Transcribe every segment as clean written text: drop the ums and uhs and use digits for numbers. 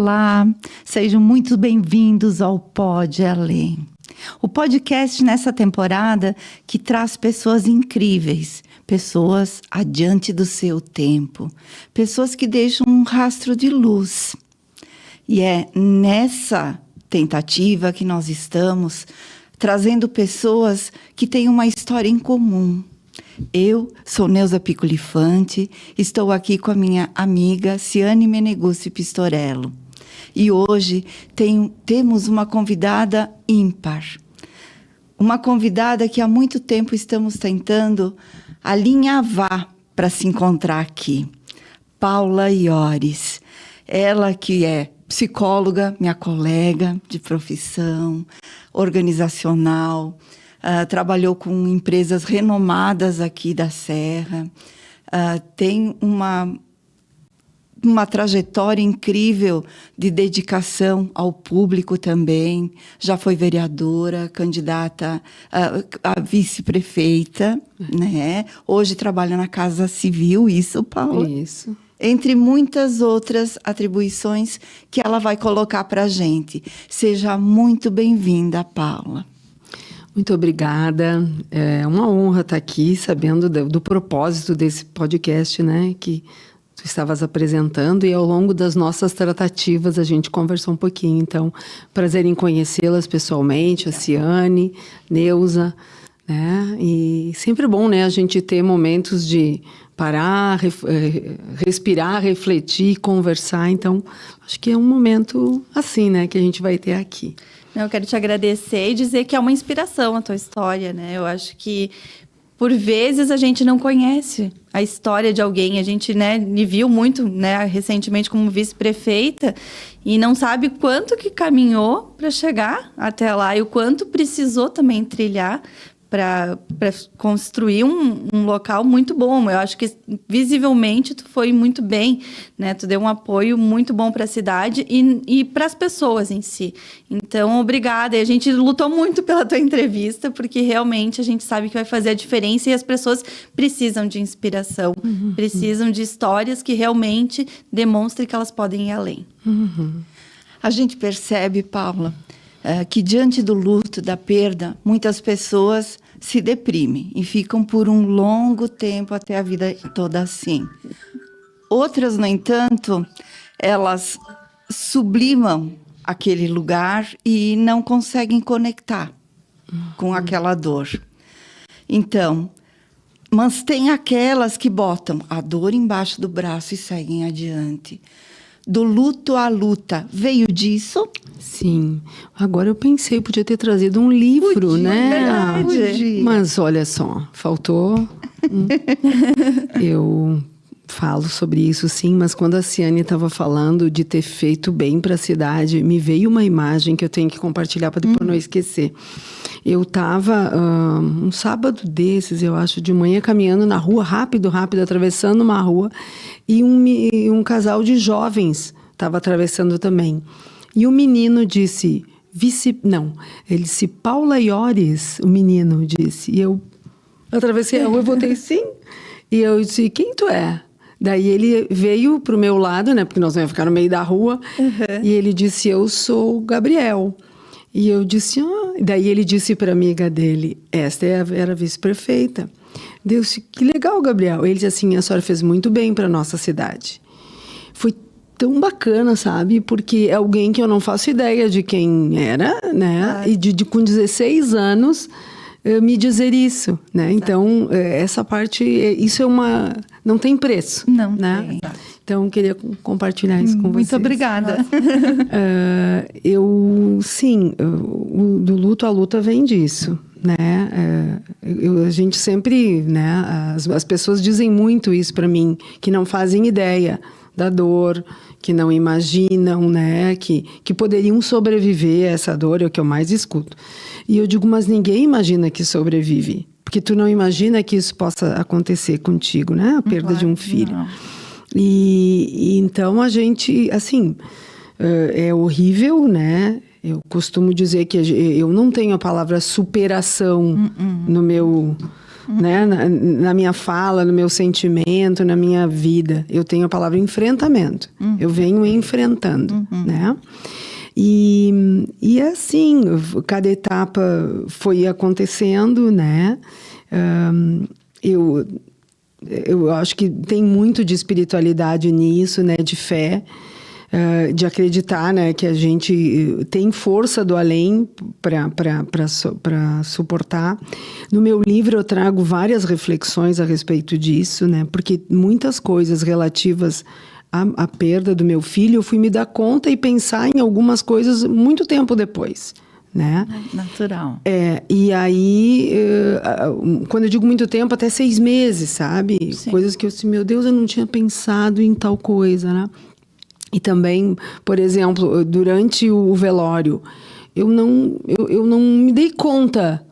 Olá, sejam muito bem-vindos ao Pode Além. O podcast nessa temporada que traz pessoas incríveis, pessoas adiante do seu tempo, pessoas que deixam um rastro de luz. E é nessa tentativa que nós estamos trazendo pessoas que têm uma história em comum. Eu sou Neuza Piculifante, estou aqui com a minha amiga Ciane Meneguzzi Pistorello. E hoje temos uma convidada ímpar. Uma convidada que há muito tempo estamos tentando alinhavar para se encontrar aqui. Paula Iores. Ela que é psicóloga, minha colega de profissão, organizacional, trabalhou com empresas renomadas aqui da Serra, tem uma trajetória incrível de dedicação ao público também, já foi vereadora, candidata a vice-prefeita, né? Hoje trabalha na Casa Civil, isso, Paula? Isso. Entre muitas outras atribuições que ela vai colocar para a gente. Seja muito bem-vinda, Paula. Muito obrigada. É uma honra estar aqui, sabendo do propósito desse podcast, né, que tu estavas apresentando, e ao longo das nossas tratativas a gente conversou um pouquinho. Então, prazer em conhecê-las pessoalmente, a Ciane, Neuza, né? E sempre bom, né, a gente ter momentos de parar, respirar, refletir, conversar. Então, acho que é um momento assim, né, que a gente vai ter aqui. Eu quero te agradecer e dizer que é uma inspiração a tua história, né? Eu acho que, por vezes, a gente não conhece a história de alguém. A gente, né, me viu muito, né, recentemente como vice-prefeita e não sabe quanto que caminhou para chegar até lá e o quanto precisou também trilhar para construir um local muito bom. Eu acho que visivelmente tu foi muito bem, né? Tu deu um apoio muito bom para a cidade e para as pessoas em si. Então, obrigada. E a gente lutou muito pela tua entrevista, porque realmente a gente sabe que vai fazer a diferença e as pessoas precisam de inspiração, precisam de histórias que realmente demonstrem que elas podem ir além. A gente percebe, Paula, que diante do luto, da perda, muitas pessoas se deprimem e ficam por um longo tempo até a vida toda assim. Outras, no entanto, elas sublimam aquele lugar e não conseguem conectar com aquela dor. Então, mas tem aquelas que botam a dor embaixo do braço e seguem adiante. Do luto à luta, veio disso? Sim. Agora eu pensei, podia ter trazido um livro, Podia, né? Podia. Mas olha só, faltou. Eu falo sobre isso, sim, mas quando a Ciane estava falando de ter feito bem para a cidade, me veio uma imagem que eu tenho que compartilhar para depois não esquecer. Eu estava um sábado desses, eu acho, de manhã, caminhando na rua, rápido, atravessando uma rua, e um casal de jovens estava atravessando também. E o menino disse, ele disse, Paula Iores, o menino disse. E eu atravessei a rua e voltei, sim. E eu disse, quem tu é? Daí ele veio pro meu lado, né, porque nós íamos ficar no meio da rua, e ele disse, eu sou o Gabriel. E eu disse, daí ele disse para a amiga dele, esta era a vice-prefeita. Deus, que legal, Gabriel. Ele disse assim, a senhora fez muito bem para nossa cidade. Foi tão bacana, sabe? Porque é alguém que eu não faço ideia de quem era, né? E com 16 anos me dizer isso, né? Então, essa parte, isso é não tem preço. Não né? tem. Então, queria compartilhar isso com vocês. Muito obrigada. Sim, do luto à luta vem disso, né? A gente sempre, né? As pessoas dizem muito isso para mim, que não fazem ideia da dor, que não imaginam, né? Que poderiam sobreviver a essa dor, é o que eu mais escuto. E eu digo, mas ninguém imagina que sobrevive, porque tu não imagina que isso possa acontecer contigo, né? A perda de um filho. Não. E então a gente, assim, é horrível, né? Eu costumo dizer que eu não tenho a palavra superação no meu né? Na minha fala, no meu sentimento, na minha vida. Eu tenho a palavra enfrentamento. Eu venho enfrentando, né? E assim, cada etapa foi acontecendo, né? Eu acho que tem muito de espiritualidade nisso, né? De fé, de acreditar, né? Que a gente tem força do além para suportar. No meu livro eu trago várias reflexões a respeito disso, né? Porque muitas coisas relativas à perda do meu filho, eu fui me dar conta e pensar em algumas coisas muito tempo depois, né? Natural. E aí, quando eu digo muito tempo, até 6 meses, sabe? Sim. Coisas que eu disse, meu Deus, eu não tinha pensado em tal coisa, né? E também, por exemplo, durante o velório, eu não me dei conta,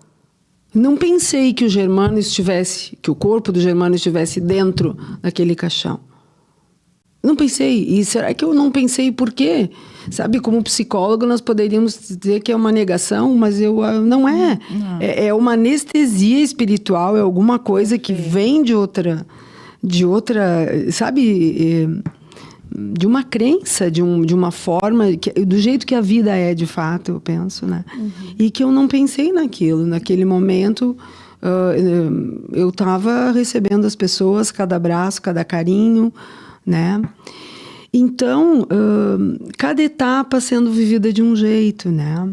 não pensei que o corpo do Germano estivesse dentro daquele caixão. Não pensei. E será que eu não pensei por quê? Sabe, como psicólogo, nós poderíamos dizer que é uma negação, mas não é. Não. É uma anestesia espiritual, é alguma coisa que vem de outra, sabe, de uma crença, de uma forma, do jeito que a vida é de fato, eu penso, né? E que eu não pensei naquilo. Naquele momento, eu estava recebendo as pessoas, cada abraço, cada carinho, né? Então, cada etapa sendo vivida de um jeito, né?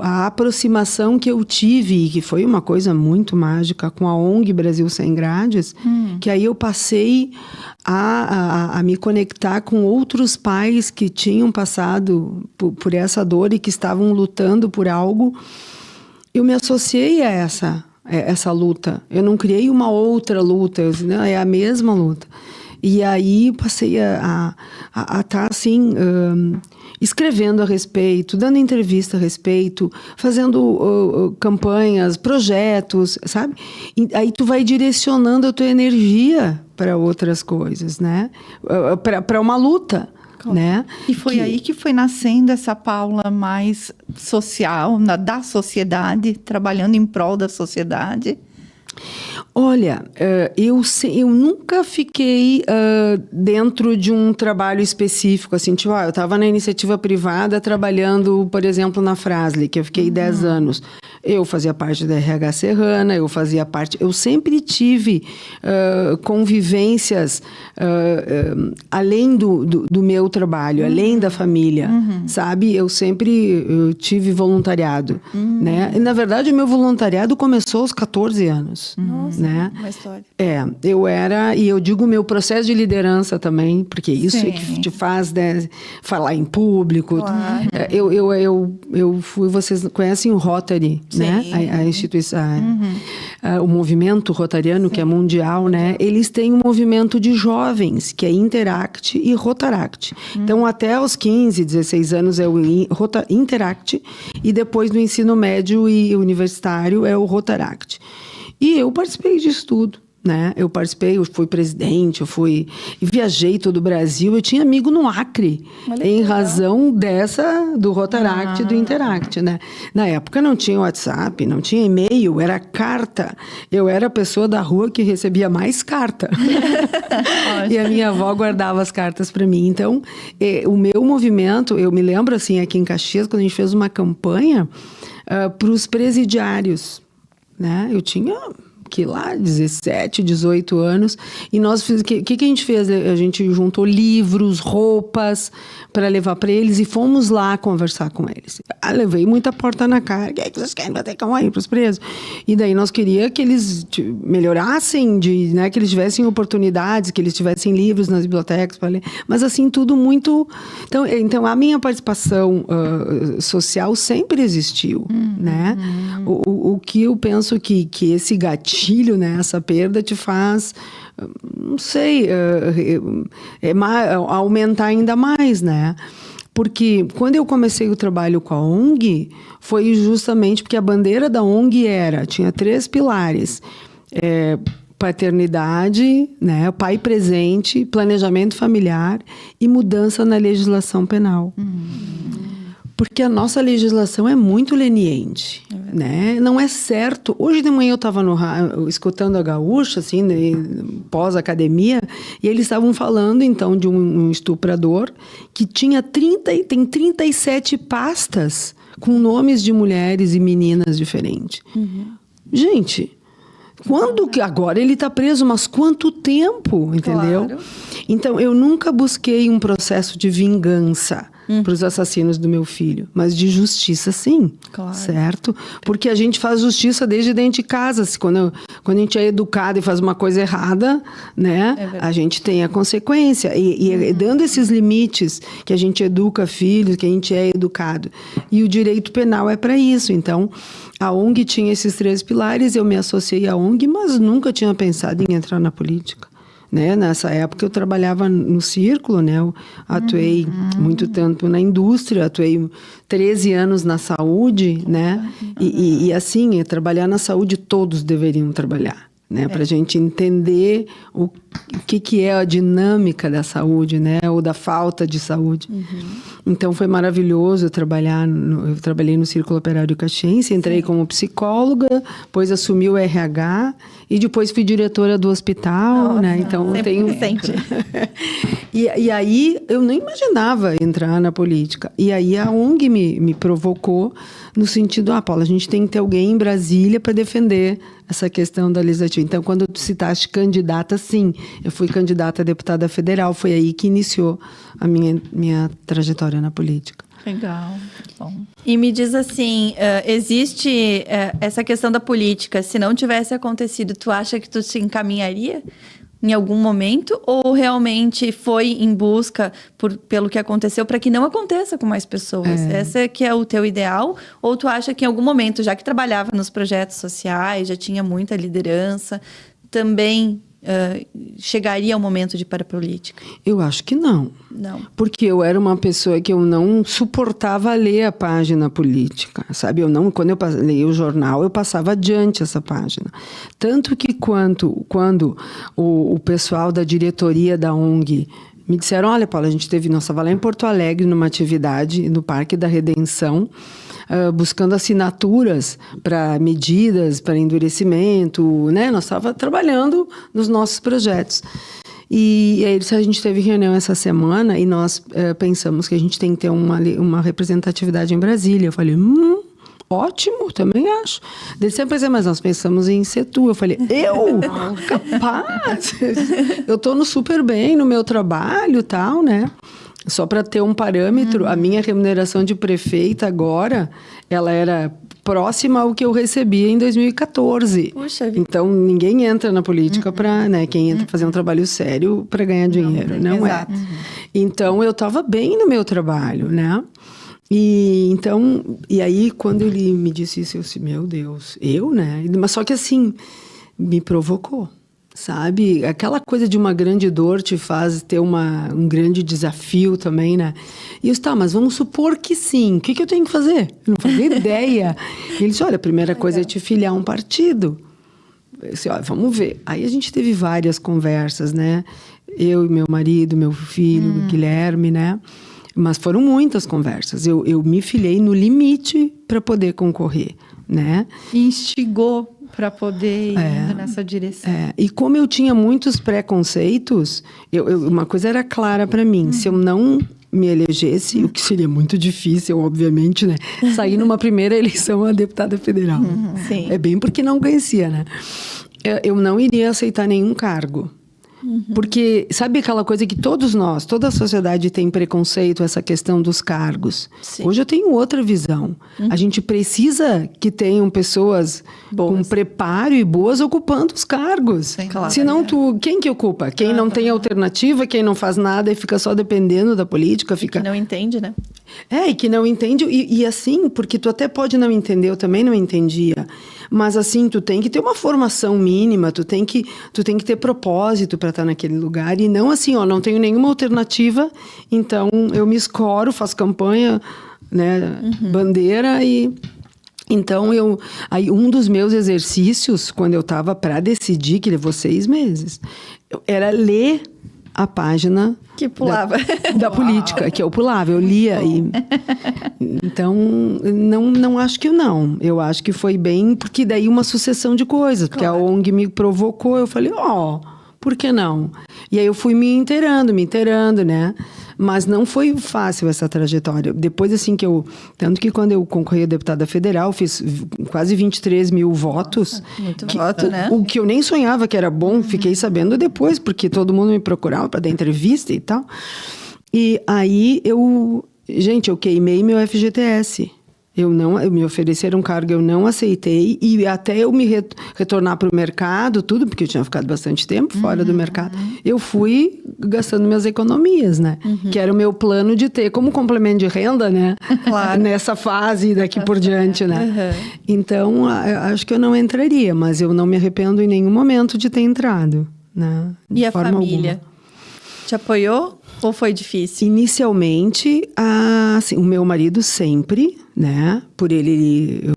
A aproximação que eu tive, que foi uma coisa muito mágica, com a ONG Brasil Sem Grades, que aí eu passei a me conectar com outros pais que tinham passado por essa dor e que estavam lutando por algo. Eu me associei a essa luta. Eu não criei uma outra luta, eu disse, não, é a mesma luta. E aí passei a estar assim, escrevendo a respeito, dando entrevista a respeito, fazendo campanhas, projetos, sabe? E aí tu vai direcionando a tua energia para outras coisas, né? Para uma luta. Né? E foi aí que foi nascendo essa Paula mais social, da sociedade, trabalhando em prol da sociedade. Olha, eu nunca fiquei dentro de um trabalho específico, assim, tipo, eu estava na iniciativa privada trabalhando, por exemplo, na Frasle, que eu fiquei 10 anos. Eu fazia parte da RH Serrana, eu sempre tive convivências além do meu trabalho, além da família, sabe? Eu sempre tive voluntariado, né? E, na verdade, o meu voluntariado começou aos 14 anos. Nossa, né? uma história. Eu era, e eu digo meu processo de liderança também, porque isso é que te faz, né, falar em público. Claro. Eu fui, vocês conhecem o Rotary, né? A instituição, o movimento rotariano, que é mundial, né? Eles têm um movimento de jovens, que é Interact e Rotaract. Então, até os 15, 16 anos é o Interact, e depois no ensino médio e universitário é o Rotaract. E eu participei disso tudo, né? Eu fui presidente, viajei todo o Brasil. Eu tinha amigo no Acre, em razão do Rotaract e do Interact, né? Na época não tinha WhatsApp, não tinha e-mail, era carta. Eu era a pessoa da rua que recebia mais carta. E a minha avó guardava as cartas para mim. Então, o meu movimento, eu me lembro assim, aqui em Caxias, quando a gente fez uma campanha para os presidiários, né? Eu tinha que lá 17, 18 anos, e nós fizemos, o que a gente fez? A gente juntou livros, roupas para levar para eles e fomos lá conversar com eles. Levei muita porta na cara. O que é que vocês querem bater com aí para os presos? E daí nós queríamos que eles melhorassem, né, que eles tivessem oportunidades, que eles tivessem livros nas bibliotecas para ler, mas assim, tudo muito... Então a minha participação social sempre existiu, né? O que eu penso que esse gatilho, né, essa perda te faz, não sei, aumentar ainda mais, né? Porque quando eu comecei o trabalho com a ONG, foi justamente porque a bandeira da ONG tinha 3 pilares. Paternidade, né, pai presente, planejamento familiar e mudança na legislação penal. Porque a nossa legislação é muito leniente. né? Não é certo. Hoje de manhã eu estava escutando a Gaúcha, assim, pós-academia, e eles estavam falando, então, de um estuprador que tem 37 pastas com nomes de mulheres e meninas diferentes. Gente, agora ele está preso, mas quanto tempo, entendeu? Claro. Então, eu nunca busquei um processo de vingança para os assassinos do meu filho, mas de justiça, sim. Claro. Certo? Porque a gente faz justiça desde dentro de casa. Quando a gente é educado e faz uma coisa errada, né? A gente tem a consequência. E dando esses limites que a gente educa filhos, que a gente é educado. E o direito penal é para isso. Então, a ONG tinha esses 3 pilares, eu me associei à ONG, mas nunca tinha pensado em entrar na política. Né? Nessa época eu trabalhava no círculo, né? Eu atuei muito tempo na indústria, atuei 13 anos na saúde, né? E assim, trabalhar na saúde todos deveriam trabalhar, né? Para a gente entender o que é a dinâmica da saúde, né? Ou da falta de saúde. Então foi maravilhoso eu trabalhei no Círculo Operário Caxiense, entrei como psicóloga, depois assumi o RH e depois fui diretora do hospital, né? Então sempre. E aí eu nem imaginava entrar na política. E aí a ONG me provocou no sentido, Paula, a gente tem que ter alguém em Brasília para defender essa questão da legislativa. Então, quando tu citaste candidata, sim, eu fui candidata a deputada federal, foi aí que iniciou a minha trajetória na política. Legal, bom. E me diz assim, existe essa questão da política, se não tivesse acontecido, tu acha que tu se encaminharia em algum momento? Ou realmente foi em busca pelo que aconteceu para que não aconteça com mais pessoas? Esse que é o teu ideal? Ou tu acha que em algum momento, já que trabalhava nos projetos sociais, já tinha muita liderança, também chegaria o momento de ir para a política? Eu acho que não. Não. Porque eu era uma pessoa que eu não suportava ler a página política, sabe? Quando eu leia o jornal, eu passava adiante essa página. Tanto que quando o pessoal da diretoria da ONG me disseram, olha, Paula, a gente estava lá em Porto Alegre numa atividade no Parque da Redenção, buscando assinaturas para medidas, para endurecimento, né? Nós estávamos trabalhando nos nossos projetos. E aí a gente teve reunião essa semana e nós pensamos que a gente tem que ter uma representatividade em Brasília. Eu falei, ótimo, também acho. Eles sempre diziam, mas nós pensamos em ser tu. Eu falei, capaz? Eu estou no super bem no meu trabalho e tal, né? Só para ter um parâmetro, a minha remuneração de prefeita agora, ela era próxima ao que eu recebia em 2014. Puxa vida. Então, ninguém entra na política para, né? Quem entra fazer um trabalho sério para ganhar dinheiro, não é? Então, eu estava bem no meu trabalho, né? E aí, quando ele me disse isso, eu disse, meu Deus, né? Mas só que assim, me provocou. Sabe? Aquela coisa de uma grande dor te faz ter um grande desafio também, né? E eu disse, mas vamos supor que sim. O que eu tenho que fazer? Eu não fazia ideia. E ele disse, olha, a primeira coisa é te filiar a um partido. Eu disse, olha, vamos ver. Aí a gente teve várias conversas, né? Eu e meu marido, meu filho, Guilherme, né? Mas foram muitas conversas. Eu me filiei no limite para poder concorrer, né? Instigou para poder ir indo nessa direção. E como eu tinha muitos preconceitos, uma coisa era clara para mim. Se eu não me elegesse, o que seria muito difícil, obviamente, né? Sair numa primeira eleição a deputada federal. Sim. É bem porque não conhecia, né? Eu não iria aceitar nenhum cargo. Porque, sabe aquela coisa que todos nós, toda a sociedade tem preconceito, essa questão dos cargos. Sim. Hoje eu tenho outra visão. A gente precisa que tenham pessoas com preparo e boas ocupando os cargos. Sim, claro. Senão, quem que ocupa? Quem não tem alternativa, quem não faz nada e fica só dependendo da política. Que não entende, né? E que não entende. E assim, porque tu até pode não entender, eu também não entendia. Mas assim, tu tem que ter uma formação mínima, tu tem que ter propósito para estar naquele lugar. E não assim, não tenho nenhuma alternativa, então eu me escoro, faço campanha, né, bandeira e... Então, aí um dos meus exercícios, quando eu estava para decidir, que levou 6 meses, era ler a página Que pulava. da política, que eu pulava, eu lia. Então, não acho que não. Eu acho que foi bem, porque daí uma sucessão de coisas. Porque a ONG me provocou, eu falei, por que não? E aí eu fui me inteirando, né? Mas não foi fácil essa trajetória. Depois, assim, tanto que quando eu concorri a deputada federal, fiz quase 23 mil votos. Muito voto, né? O que eu nem sonhava que era bom, fiquei sabendo depois, porque todo mundo me procurava para dar entrevista e tal. E aí eu queimei meu FGTS. Me ofereceram um cargo, eu não aceitei. E até eu me retornar para o mercado, tudo, porque eu tinha ficado bastante tempo fora do mercado, eu fui gastando minhas economias, né? Que era o meu plano de ter como complemento de renda, né? Claro. Nessa fase daqui por diante, né? Então, acho que eu não entraria, mas eu não me arrependo em nenhum momento de ter entrado, né? De E a forma família? alguma. Te apoiou ou foi difícil? Inicialmente, assim, o meu marido sempre, né? Por ele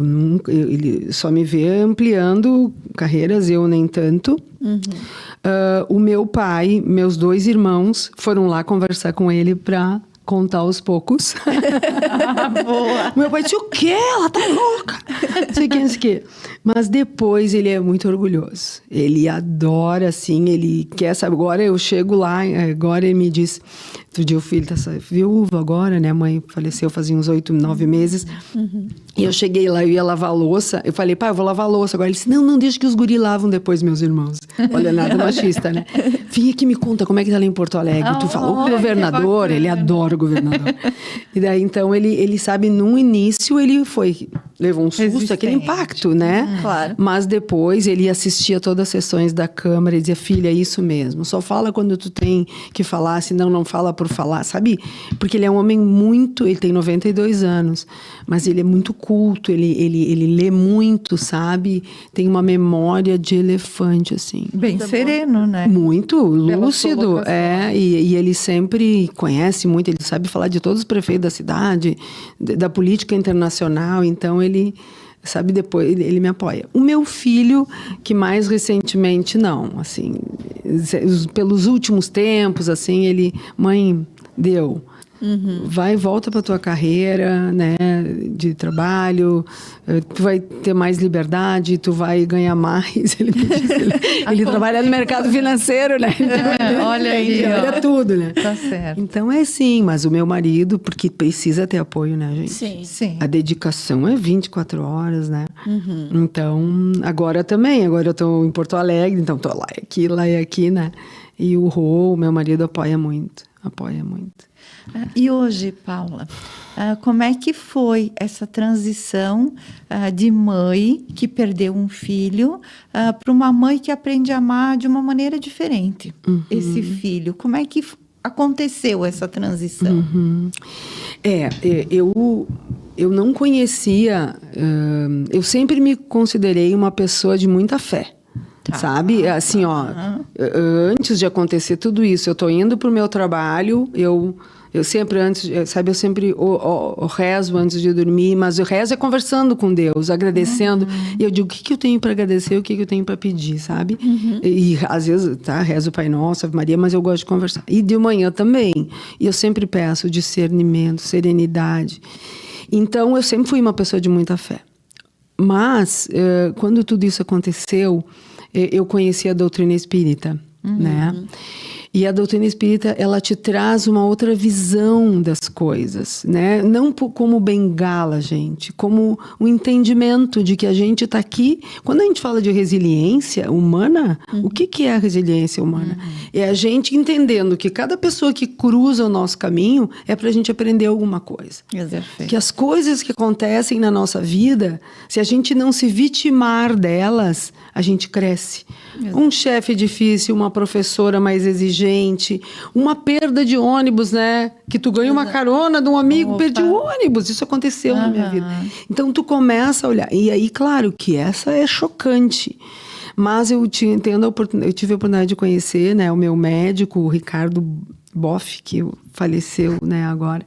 só me vê ampliando carreiras, eu nem tanto. O meu pai, meus 2 irmãos foram lá conversar com ele para contar aos poucos. Boa. Meu pai disse, o quê? Ela tá louca! Não sei o que. Mas depois ele é muito orgulhoso. Ele adora, assim, ele quer, sabe? Agora eu chego lá, agora ele me diz... Outro dia o filho tá viúvo agora, né? A mãe faleceu fazia uns 8, 9 meses. E eu cheguei lá, eu ia lavar a louça. Eu falei, pai, eu vou lavar a louça. Agora ele disse, não, deixa que os guri lavam depois, meus irmãos. Olha, nada machista, né? Vem aqui, me conta como é que tá lá em Porto Alegre. Tu falou com o governador, ele adora o governador. E daí, então, ele sabe, no início, ele levou um susto, aquele impacto, né? Claro. Mas depois, ele assistia todas as sessões da Câmara e dizia, filha, é isso mesmo. Só fala quando tu tem que falar, senão não fala por falar, sabe? Porque ele é um homem ele tem 92 anos, mas ele é muito culto, ele lê muito, sabe? Tem uma memória de elefante, assim. Bem sereno, né? Muito lúcido, colocação. e ele sempre conhece muito, ele sabe falar de todos os prefeitos da cidade, da política internacional, então ele sabe, depois ele me apoia. O meu filho, que mais recentemente não, assim, pelos últimos tempos, assim, mãe, deu. Vai e volta para tua carreira, né, de trabalho, tu vai ter mais liberdade, tu vai ganhar mais. Ele me disse, ele trabalha no mercado financeiro, né? Olha aí, Ele olha tudo, né? Tá certo. Então é sim, mas o meu marido, porque precisa ter apoio, né, gente? Sim. Sim. A dedicação é 24 horas, né? Então, agora eu tô em Porto Alegre, então tô lá e aqui, né? E o meu marido apoia muito. E hoje, Paula, como é que foi essa transição de mãe que perdeu um filho para uma mãe que aprende a amar de uma maneira diferente esse filho? Como é que aconteceu essa transição? Eu não conhecia, eu sempre me considerei uma pessoa de muita fé. Sabe? Assim, antes de acontecer tudo isso, eu tô indo pro meu trabalho, eu sempre eu sempre rezo antes de dormir, mas o rezo é conversando com Deus, agradecendo. E eu digo, o que eu tenho para agradecer, o que eu tenho para pedir, sabe? E às vezes, rezo o Pai Nosso, Ave Maria, mas eu gosto de conversar. E de manhã também. E eu sempre peço discernimento, serenidade. Então, eu sempre fui uma pessoa de muita fé. Mas, quando tudo isso aconteceu, eu conheci a doutrina espírita, né? E a doutrina espírita, ela te traz uma outra visão das coisas, né? Não como bengala, gente, como o entendimento de que a gente está aqui. Quando a gente fala de resiliência humana, o que é a resiliência humana? É a gente entendendo que cada pessoa que cruza o nosso caminho é para a gente aprender alguma coisa. Perfeito. Que as coisas que acontecem na nossa vida, se a gente não se vitimar delas, a gente cresce. Um chefe difícil, uma professora mais exigente, uma perda de ônibus, né? Que tu ganha uma carona de um amigo, perdi o ônibus. Isso aconteceu na minha vida. Então, tu começa a olhar. E aí, claro que essa é chocante. Mas eu tive a oportunidade de conhecer, né, o meu médico, o Ricardo Boff, que faleceu, né, agora.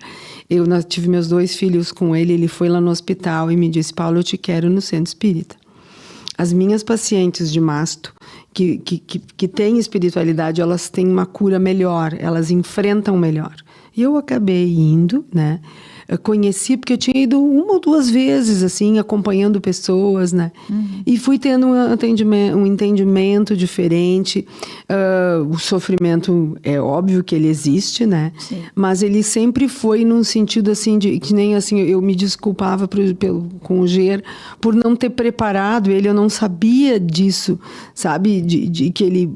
Eu tive meus 2 filhos com ele. Ele foi lá no hospital e me disse, Paulo, eu te quero no centro espírita. As minhas pacientes de masto, que têm espiritualidade, elas têm uma cura melhor, elas enfrentam melhor. E eu acabei indo, né? Eu conheci, porque eu tinha ido 1 ou 2 vezes, assim, acompanhando pessoas, né? E fui tendo um entendimento diferente. O sofrimento, é óbvio que ele existe, né? Sim. Mas ele sempre foi num sentido, assim, de que nem, assim, eu me desculpava com o Ger por não ter preparado ele, eu não sabia disso, sabe? De que ele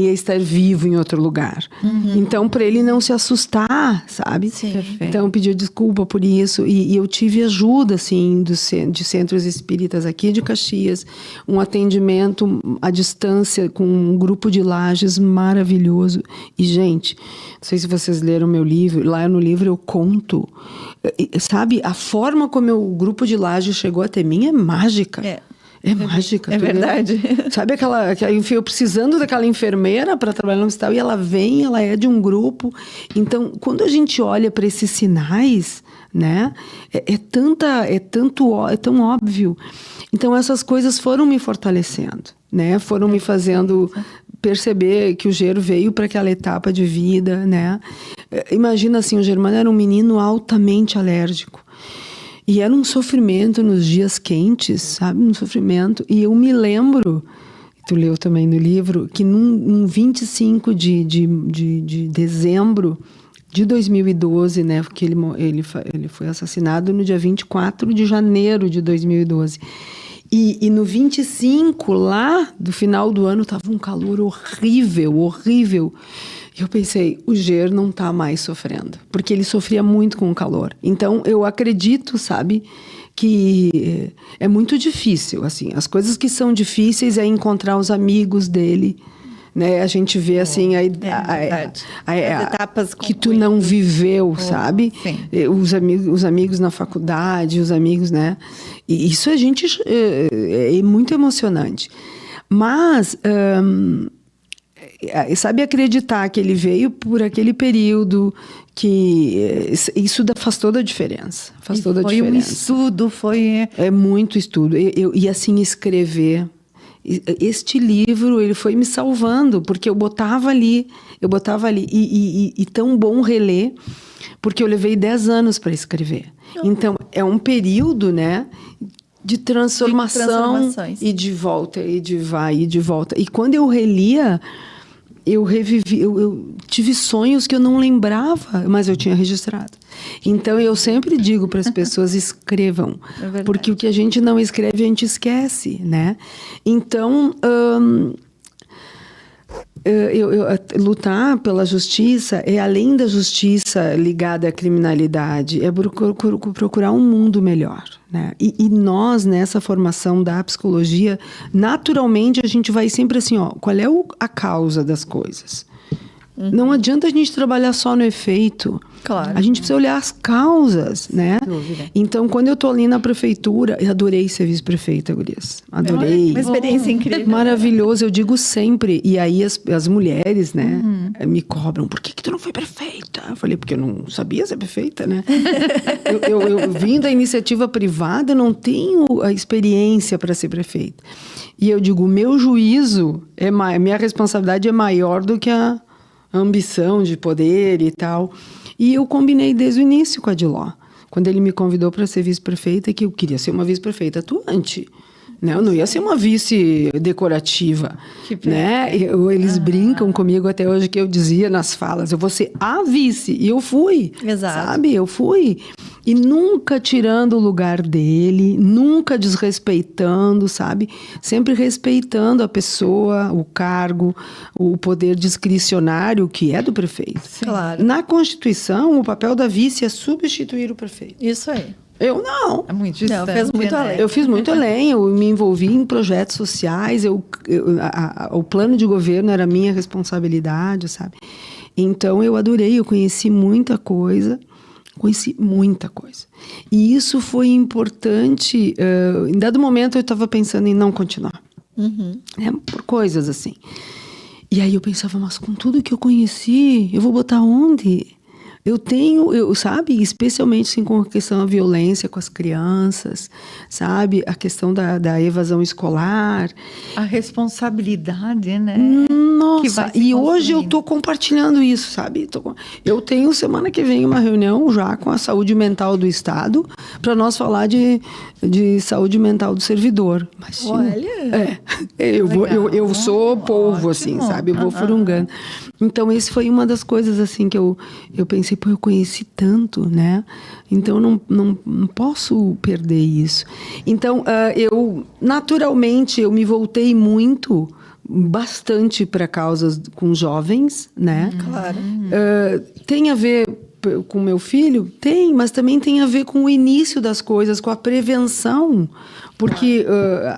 ia estar vivo em outro lugar. Então, para ele não se assustar, sabe? Sim. Perfeito. Então, eu pedi desculpa por isso. E eu tive ajuda, assim, de centros espíritas aqui de Caxias. Um atendimento à distância com um grupo de lajes maravilhoso. E, gente, não sei se vocês leram meu livro. Lá no livro eu conto. Sabe, a forma como o grupo de lajes chegou até mim é mágica. É mágica. É verdade. Sabe eu precisando daquela enfermeira para trabalhar no hospital e ela vem, ela é de um grupo. Então, quando a gente olha para esses sinais, né, é tão óbvio. Então, essas coisas foram me fortalecendo, né, foram me fazendo perceber que o Ger veio para aquela etapa de vida, né. Imagina assim, o Germano era um menino altamente alérgico. E era um sofrimento nos dias quentes, sabe? Um sofrimento. E eu me lembro, tu leu também no livro, que num 25 de dezembro de 2012, né? Porque ele foi assassinado no dia 24 de janeiro de 2012. E no 25, lá do final do ano, estava um calor horrível, horrível. E eu pensei, o Ger não está mais sofrendo, porque ele sofria muito com o calor. Então, eu acredito, sabe, que é muito difícil, assim. As coisas que são difíceis é encontrar os amigos dele, né? A gente vê, assim, As etapas que tu não viveu, sabe? Sim. Os amigos na faculdade, os amigos, né? E isso a gente é muito emocionante. Mas... sabe, acreditar que ele veio por aquele período, que isso faz toda a diferença. Faz toda a diferença. Foi um estudo, É muito estudo. E assim, escrever. Este livro, ele foi me salvando, porque eu botava ali. E tão bom reler, porque eu levei 10 anos para escrever. Então, é um período, né? De transformação e de volta, e de vai, e de volta. E quando eu relia, eu revivi, eu tive sonhos que eu não lembrava, mas eu tinha registrado. Então, eu sempre digo para as pessoas, escrevam. Porque o que a gente não escreve, a gente esquece, né? Então, lutar pela justiça é além da justiça ligada à criminalidade, é procurar um mundo melhor, né? E nós, nessa formação da psicologia, naturalmente a gente vai sempre assim, ó, qual é a causa das coisas? Não adianta a gente trabalhar só no efeito. Claro. A gente precisa olhar as causas, né? Então, quando eu tô ali na prefeitura, eu adorei ser vice-prefeita, gurias. Adorei. Uma experiência incrível. Maravilhoso, eu digo sempre. E aí as mulheres, né, me cobram. Por que tu não foi prefeita? Eu falei, porque eu não sabia ser prefeita, né? eu vim da iniciativa privada, não tenho a experiência para ser prefeita. E eu digo, o meu juízo, minha responsabilidade é maior do que a ambição de poder e tal. E eu combinei desde o início com a Adiló, quando ele me convidou para ser vice-prefeita, que eu queria ser uma vice-prefeita atuante, né? Eu não ia ser uma vice decorativa, né? Eles brincam comigo até hoje, que eu dizia nas falas, eu vou ser a vice, e eu fui. Exato. Sabe? Eu fui. E nunca tirando o lugar dele, nunca desrespeitando, sabe? Sempre respeitando a pessoa, o cargo, o poder discricionário que é do prefeito. Claro. Na Constituição, o papel da vice é substituir o prefeito. Isso aí. Eu não. É muito distante, Não, fez muito né? além. Eu fiz muito além, eu me envolvi em projetos sociais, o plano de governo era minha responsabilidade, sabe? Então, eu adorei, eu conheci muita coisa. E isso foi importante. Em dado momento, eu estava pensando em não continuar. Né? Por coisas assim. E aí eu pensava, mas com tudo que eu conheci, eu vou botar onde? sabe, especialmente assim, com a questão da violência com as crianças, sabe, a questão da evasão escolar. A responsabilidade, né? Nossa, e hoje eu tô compartilhando isso, sabe? Eu tenho semana que vem uma reunião já com a saúde mental do Estado para nós falar de saúde mental do servidor. Imagina. Olha! Eu sou polvo, assim, sabe? Eu vou furungando. Então, esse foi uma das coisas, assim, que eu pensei, pô, eu conheci tanto, né? Então, não posso perder isso. Então, naturalmente, eu me voltei bastante para causas com jovens, né? Claro. Tem a ver com meu filho? Tem, mas também tem a ver com o início das coisas, com a prevenção. Porque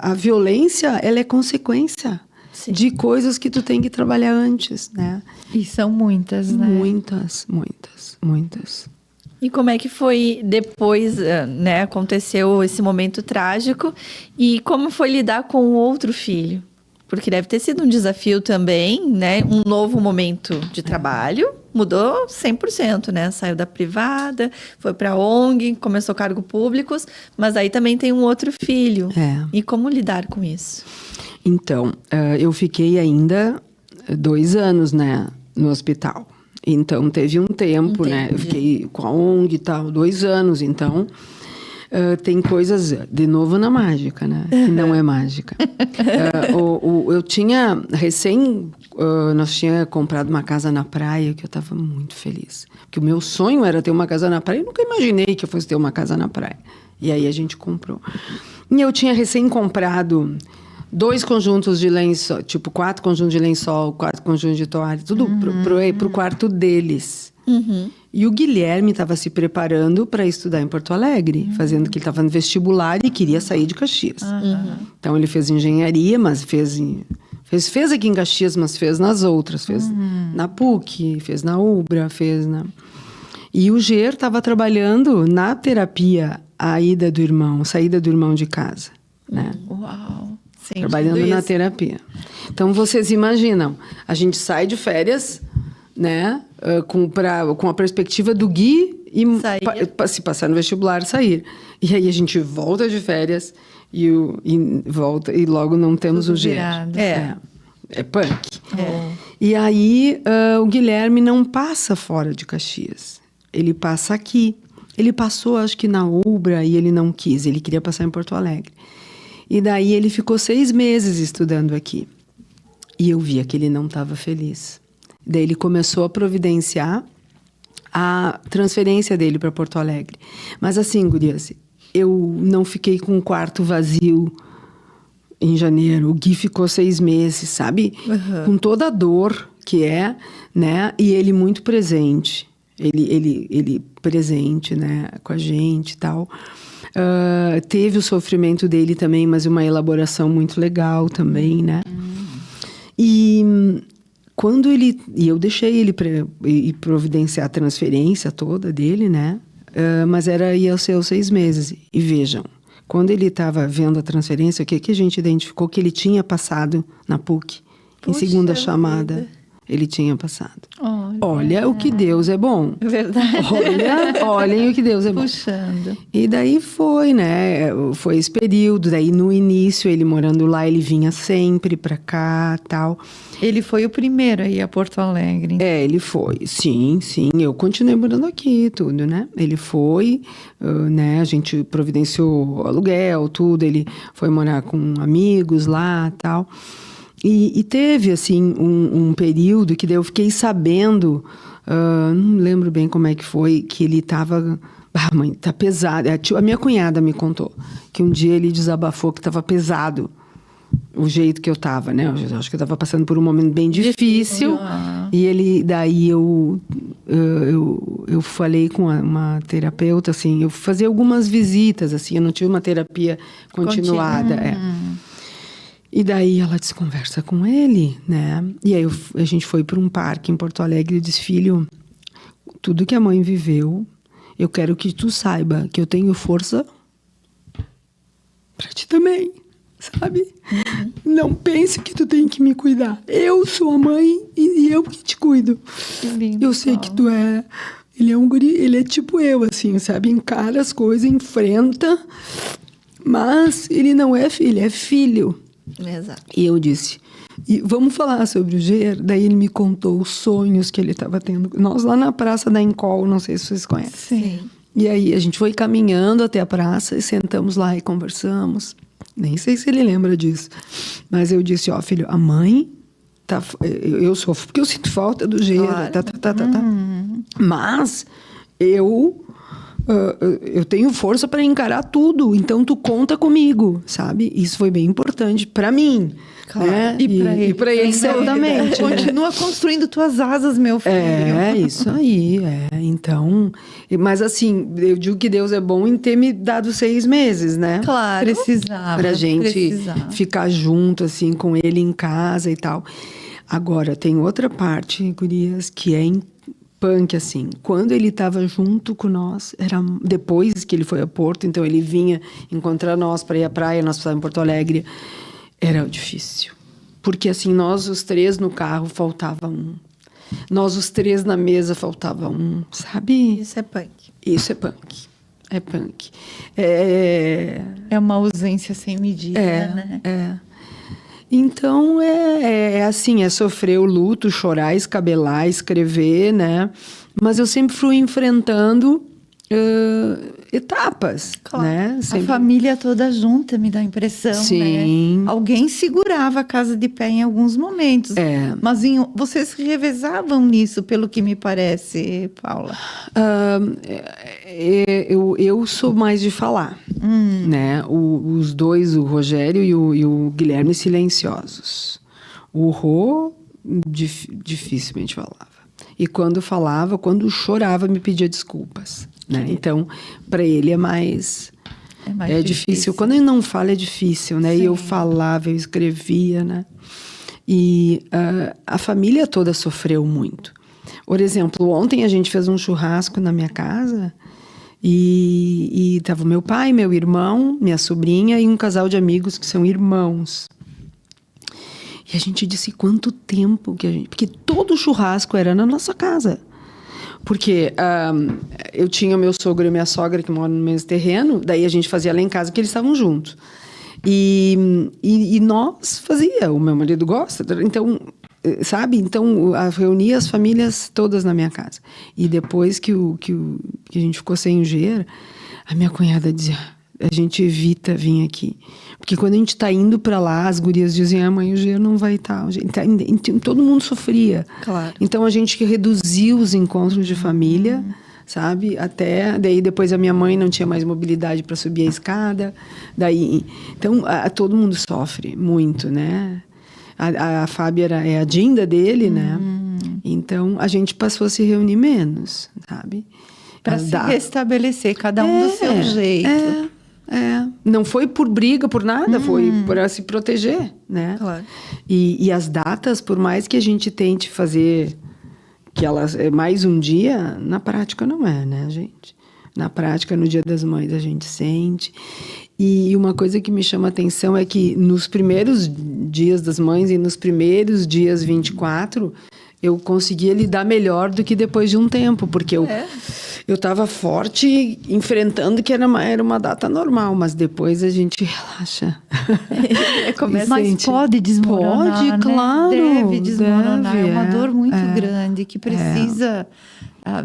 a violência, ela é consequência. Sim. De coisas que tu tem que trabalhar antes, né? E são muitas, né? Muitas. E como é que foi depois, né? Aconteceu esse momento trágico. E como foi lidar com o outro filho? Porque deve ter sido um desafio também, né? Um novo momento de trabalho. Mudou 100%, né? Saiu da privada, foi para a ONG, começou cargos públicos. Mas aí também tem um outro filho. E como lidar com isso? Então, eu fiquei ainda 2 anos, né, no hospital. Então, teve um tempo, né? Eu fiquei com a ONG e tal, 2 anos. Então, tem coisas, de novo, na mágica, né? Que não é mágica. Eu tinha nós tínhamos comprado uma casa na praia, que eu estava muito feliz. Porque o meu sonho era ter uma casa na praia. Eu nunca imaginei que eu fosse ter uma casa na praia. E aí, a gente comprou. E eu tinha comprado 2 conjuntos de lençol, tipo 4 conjuntos de lençol, 4 conjuntos de toalha, tudo pro quarto deles. E o Guilherme estava se preparando para estudar em Porto Alegre, fazendo que ele estava no vestibular e queria sair de Caxias. Então ele fez engenharia, mas fez aqui em Caxias, mas fez nas outras, fez na PUC, fez na UBRA, E o Ger estava trabalhando na terapia, saída do irmão de casa, né? Uau! Sim, trabalhando na terapia. Então, vocês imaginam, a gente sai de férias, né, com a perspectiva do Gui e se passar no vestibular, sair. E aí a gente volta de férias e volta e logo não temos tudo o Ger. É punk. E aí o Guilherme não passa fora de Caxias. Ele passa aqui. Ele passou, acho que na UBRA, e ele não quis. Ele queria passar em Porto Alegre. E daí ele ficou 6 meses estudando aqui. E eu via que ele não estava feliz. Daí ele começou a providenciar a transferência dele para Porto Alegre. Mas assim, gurias, eu não fiquei com um quarto vazio em janeiro. O Gui ficou 6 meses, sabe? Com toda a dor que é, né? E ele muito presente. Ele presente, né? Com a gente e tal. Teve o sofrimento dele também, mas uma elaboração muito legal também, né? E quando eu deixei ele providenciar a transferência toda dele, né? Mas ia ser os 6 meses. E vejam, quando ele estava vendo a transferência, o que a gente identificou? Que ele tinha passado na PUC, em segunda chamada. Ele tinha passado. Olha o que Deus é bom. Verdade. Olhem o que Deus é bom. Puxando. E daí foi, né? Foi esse período. Daí, no início, ele morando lá, ele vinha sempre pra cá, tal. Ele foi o primeiro a ir a Porto Alegre. Ele foi. Sim. Eu continuei morando aqui, tudo, né? Ele foi, né? A gente providenciou aluguel, tudo. Ele foi morar com amigos lá, tal. E teve, assim, um período que daí eu fiquei sabendo, não lembro bem como é que foi, que ele estava... mãe, tá pesado. A minha cunhada me contou que um dia ele desabafou que estava pesado o jeito que eu estava, né? Eu acho que eu estava passando por um momento bem difícil. E daí eu falei com uma terapeuta, assim, eu fazia algumas visitas, assim, eu não tive uma terapia continuada. E daí ela disse, conversa com ele, né? E aí a gente foi para um parque em Porto Alegre e disse, filho, tudo que a mãe viveu, eu quero que tu saiba que eu tenho força para ti também, sabe? Não pense que tu tem que me cuidar. Eu sou a mãe e eu que te cuido. Que lindo, eu sei que tu é Ele é um guri, ele é tipo eu, assim, sabe? Encara as coisas, enfrenta, mas ele não é filho, ele é filho. Exato. E eu disse, e vamos falar sobre o Ger? Daí ele me contou os sonhos que ele estava tendo. Nós lá na Praça da Encol, não sei se vocês conhecem. Sim. E aí a gente foi caminhando até a praça e sentamos lá e conversamos. Nem sei se ele lembra disso. Mas eu disse, ó, filho, a mãe... eu sofro porque eu sinto falta do Ger. Claro. Mas eu tenho força para encarar tudo. Então tu conta comigo, sabe? Isso foi bem importante para mim. Claro. Né? E pra ele certamente. Né? Continua construindo tuas asas, meu filho. É, isso aí, Então, mas assim, eu digo que Deus é bom em ter me dado 6 meses, né? Claro. Precisava. Pra gente precisava. ficar junto, assim, com ele em casa e tal. Agora, tem outra parte, gurias, que é punk, assim. Quando ele estava junto com nós, era depois que ele foi a Porto, então ele vinha encontrar nós para ir à praia, nós estávamos em Porto Alegre. Era difícil. Porque, assim, nós os 3 no carro, faltava um. Nós os 3 na mesa, faltava um, sabe? Isso é punk. Isso é punk. É punk. É uma ausência sem medida, né? Então, é assim, é sofrer o luto, chorar, escabelar, escrever, né? Mas eu sempre fui enfrentando etapas, Claro. né? A família toda junta, me dá a impressão, Sim. né? Alguém segurava a casa de pé em alguns momentos. Mas vocês se revezavam nisso, pelo que me parece, Paula. Eu sou mais de falar, né? Os dois, o Rogério e o Guilherme, silenciosos. O Rô dificilmente falava. E quando falava, quando chorava, me pedia desculpas, né? Então, para ele é mais difícil. Quando ele não fala, é difícil, né? Sim. E eu falava, eu escrevia, né? E a família toda sofreu muito. Por exemplo, ontem a gente fez um churrasco na minha casa e tava meu pai, meu irmão, minha sobrinha e um casal de amigos que são irmãos. E a gente disse quanto tempo que a gente... Porque todo churrasco era na nossa casa. Porque eu tinha meu sogro e minha sogra que moram no mesmo terreno, daí a gente fazia lá em casa porque eles estavam juntos. E nós fazia, o meu marido gosta, então, sabe? Então, reunia as famílias todas na minha casa. E depois que a gente ficou sem o Ger, a minha cunhada dizia, a gente evita vir aqui. Porque quando a gente está indo para lá, as gurias dizem, mãe, o Ger não vai estar. Todo mundo sofria. Claro. Então, a gente reduziu os encontros de família, sabe? Até, daí depois a minha mãe não tinha mais mobilidade para subir a escada. Então, todo mundo sofre muito, né? A Fábia é a Dinda dele, né? Então, a gente passou a se reunir menos, sabe? Para se restabelecer, cada um do seu jeito. Não foi por briga, por nada, foi para se proteger, né? Claro. E as datas, por mais que a gente tente fazer que elas mais um dia, na prática não é, né, gente? Na prática, no Dia das Mães, a gente sente. E uma coisa que me chama a atenção é que nos primeiros dias das mães e nos primeiros dias 24, eu conseguia lidar melhor do que depois de um tempo, porque eu estava forte, enfrentando que era uma data normal, mas depois a gente relaxa. Mas pode desmoronar, pode, né? claro. Deve desmoronar. É uma dor muito é. grande, que precisa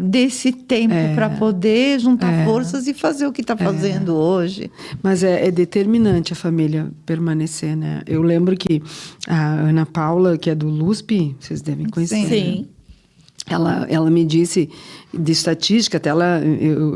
desse tempo para poder juntar forças e fazer o que está fazendo hoje. Mas é determinante a família permanecer, né? Eu lembro que a Ana Paula, que é do LUSP, vocês devem conhecer. Sim. Né? Ela me disse, de estatística, até ela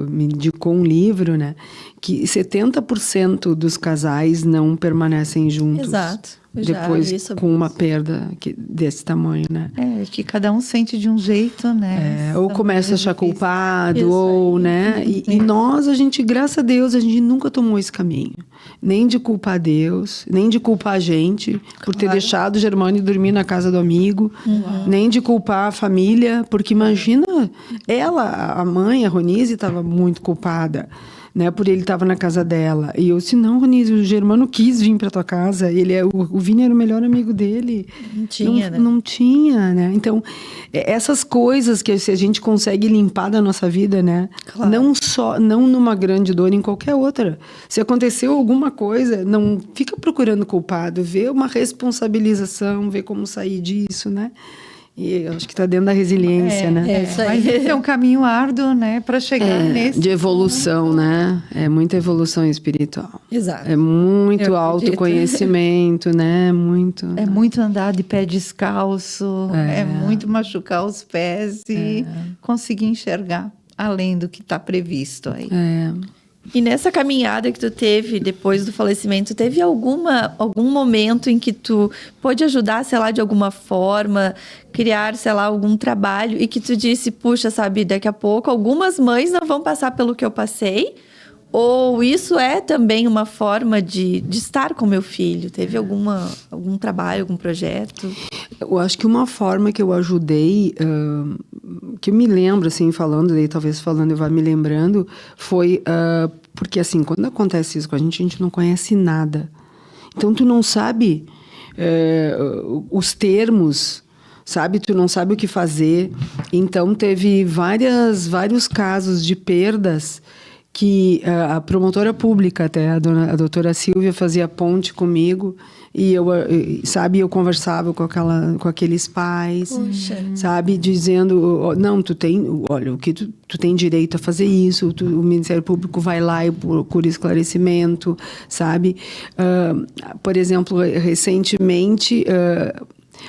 me indicou um livro, né? Que 70% dos casais não permanecem juntos. Exato. Depois com uma perda desse tamanho, né? Que cada um sente de um jeito, né? Ou começa a achar culpado, Isso ou, aí. né? E nós, graças a Deus, a gente nunca tomou esse caminho. Nem de culpar Deus, nem de culpar a gente por ter deixado o Germano dormir na casa do amigo, nem de culpar a família, porque imagina, a mãe, a Ronise, estava muito culpada. né? Por ele estava na casa dela. E eu disse, não, Ronise, o Germano quis vir para tua casa. O Vini era o melhor amigo dele. Não tinha, né? Não tinha, né? Então, essas coisas que se a gente consegue limpar da nossa vida, né? Claro. Não numa grande dor, em qualquer outra. Se aconteceu alguma coisa, não fica procurando culpado. Vê uma responsabilização, vê como sair disso, né? E eu acho que está dentro da resiliência, né? Isso aí. Mas esse é um caminho árduo, né? Para chegar nesse. De evolução, né? É muita evolução espiritual. Exato. É muito Eu acredito. autoconhecimento, né? Muito. É muito andar de pé descalço, é muito machucar os pés e conseguir enxergar além do que está previsto aí. E nessa caminhada que tu teve depois do falecimento, teve algum momento em que tu pôde ajudar, sei lá, de alguma forma, criar, sei lá, algum trabalho e que tu disse, puxa, sabe, daqui a pouco algumas mães não vão passar pelo que eu passei? Ou isso é também uma forma de estar com meu filho? Teve algum trabalho, algum projeto? Eu acho que uma forma que eu ajudei, que eu me lembro, assim, falando, daí talvez falando eu vá me lembrando, foi porque, assim, quando acontece isso com a gente não conhece nada. Então, tu não sabe os termos, sabe? Tu não sabe o que fazer. Então, teve vários casos de perdas que a promotora pública, até a doutora Silvia, fazia ponte comigo e eu conversava com aqueles pais. Puxa. Sabe, dizendo, não, olha, o que tu tem direito a fazer isso, o Ministério Público vai lá e procura esclarecimento, sabe? Por exemplo, recentemente,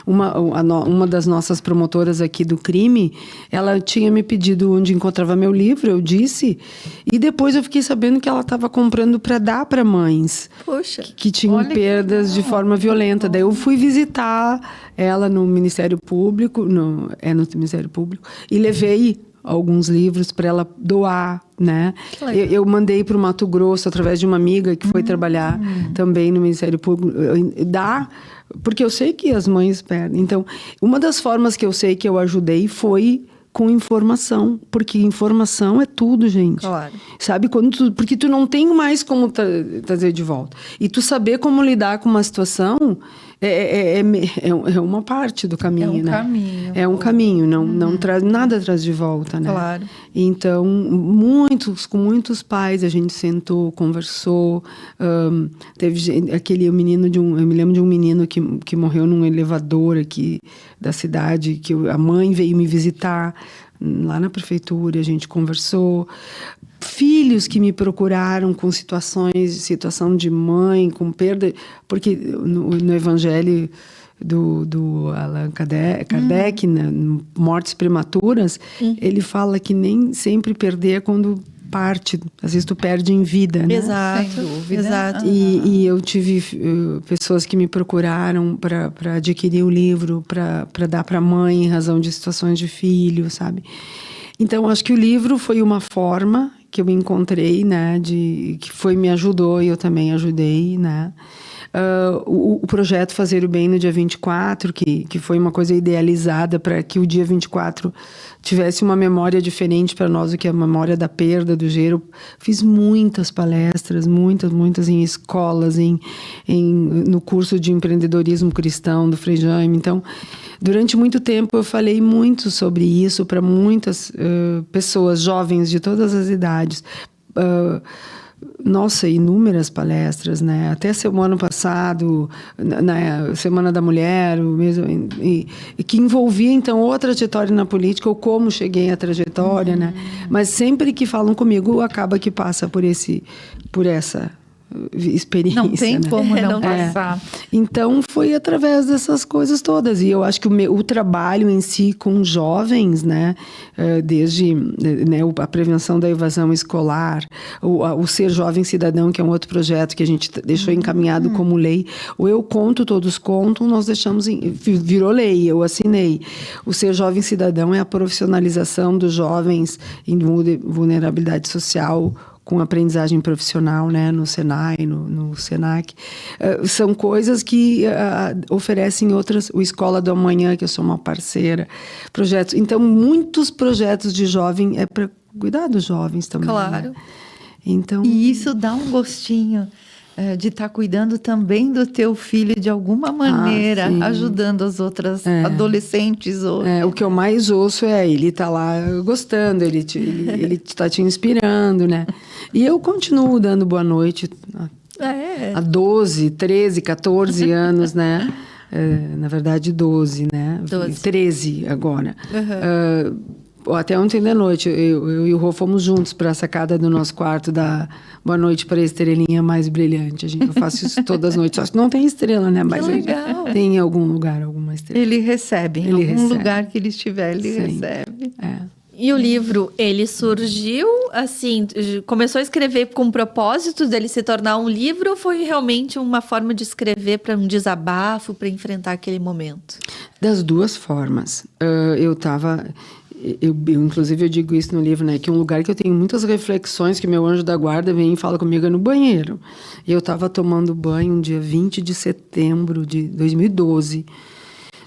uma das nossas promotoras aqui do crime, ela tinha me pedido onde encontrava meu livro, eu disse, e depois eu fiquei sabendo que ela estava comprando para dar para mães. Poxa. Que tinham perdas de forma violenta. Daí eu fui visitar ela no Ministério Público, no Ministério Público, e levei alguns livros para ela doar, né? Eu mandei para o Mato Grosso através de uma amiga que foi trabalhar também no Ministério Público, porque eu sei que as mães perdem. Então, uma das formas que eu sei que eu ajudei foi com informação, porque informação é tudo, gente. Claro. Sabe? Porque tu não tem mais como trazer de volta. E tu saber como lidar com uma situação é uma parte do caminho, né? Caminho. É um caminho, não traz nada traz de volta, né? Claro. Então, com muitos pais a gente sentou, conversou. Teve aquele menino eu me lembro de um menino que morreu num elevador aqui da cidade, que a mãe veio me visitar lá na prefeitura, a gente conversou. Filhos que me procuraram com situação de mãe, com perda, porque no Evangelho do Allan Kardec, mortes prematuras, ele fala que nem sempre perder é quando parte, às vezes tu perde em vida, né? Exato, sem dúvida. Exato. E eu tive pessoas que me procuraram para adquirir o livro, para dar para a mãe em razão de situações de filho, sabe? Então, acho que o livro foi uma forma que eu encontrei, né, que me ajudou e eu também ajudei, né? O projeto Fazer o Bem no dia 24, que foi uma coisa idealizada para que o dia 24 tivesse uma memória diferente para nós do que a memória da perda do Gero. Fiz muitas palestras, muitas em escolas, no curso de empreendedorismo cristão do Frei Jaime. Então, durante muito tempo eu falei muito sobre isso para muitas pessoas, jovens de todas as idades. Nossa, inúmeras palestras, né? Até o ano passado, na Semana da Mulher, e que envolvia, então, outra trajetória na política, ou como cheguei à trajetória, né? Mas sempre que falam comigo, acaba que passa por essa experiência. Não tem, né? Como não passar. Então, foi através dessas coisas todas. E eu acho que o trabalho em si com jovens, né? Desde a prevenção da evasão escolar, o Ser Jovem Cidadão, que é um outro projeto que a gente deixou encaminhado como lei. O Eu Conto, Todos Contam, nós deixamos, virou lei, eu assinei. O Ser Jovem Cidadão é a profissionalização dos jovens em vulnerabilidade social, com aprendizagem profissional, né, no Senai, no Senac. São coisas que oferecem outras, o Escola do Amanhã, que eu sou uma parceira, projetos. Então, muitos projetos de jovem é para cuidar dos jovens também. Claro. Né? Então, E isso dá um gostinho de estar cuidando também do teu filho de alguma maneira, sim. ajudando as outras adolescentes. o que eu mais ouço é ele tá lá gostando, ele tá te inspirando, né? E eu continuo dando boa noite há 12, 13, 14 anos, né? Na verdade, 12, né? 12. 13 agora. Até ontem de noite, eu e o Rô fomos juntos para a sacada do nosso quarto da Boa Noite para a Estrelinha Mais Brilhante. Eu faço isso todas as noites. Acho que não tem estrela, né? Mas legal. tem em algum lugar alguma estrela. Ele recebe, em Ele algum recebe. lugar que ele estiver, ele Sim. recebe. E o livro, ele surgiu assim, começou a escrever com propósito dele se tornar um livro ou foi realmente uma forma de escrever para um desabafo, para enfrentar aquele momento? Das duas formas. Inclusive, eu digo isso no livro, né? Que um lugar que eu tenho muitas reflexões, que meu anjo da guarda vem e fala comigo, é no banheiro. E eu estava tomando banho um dia 20 de setembro de 2012,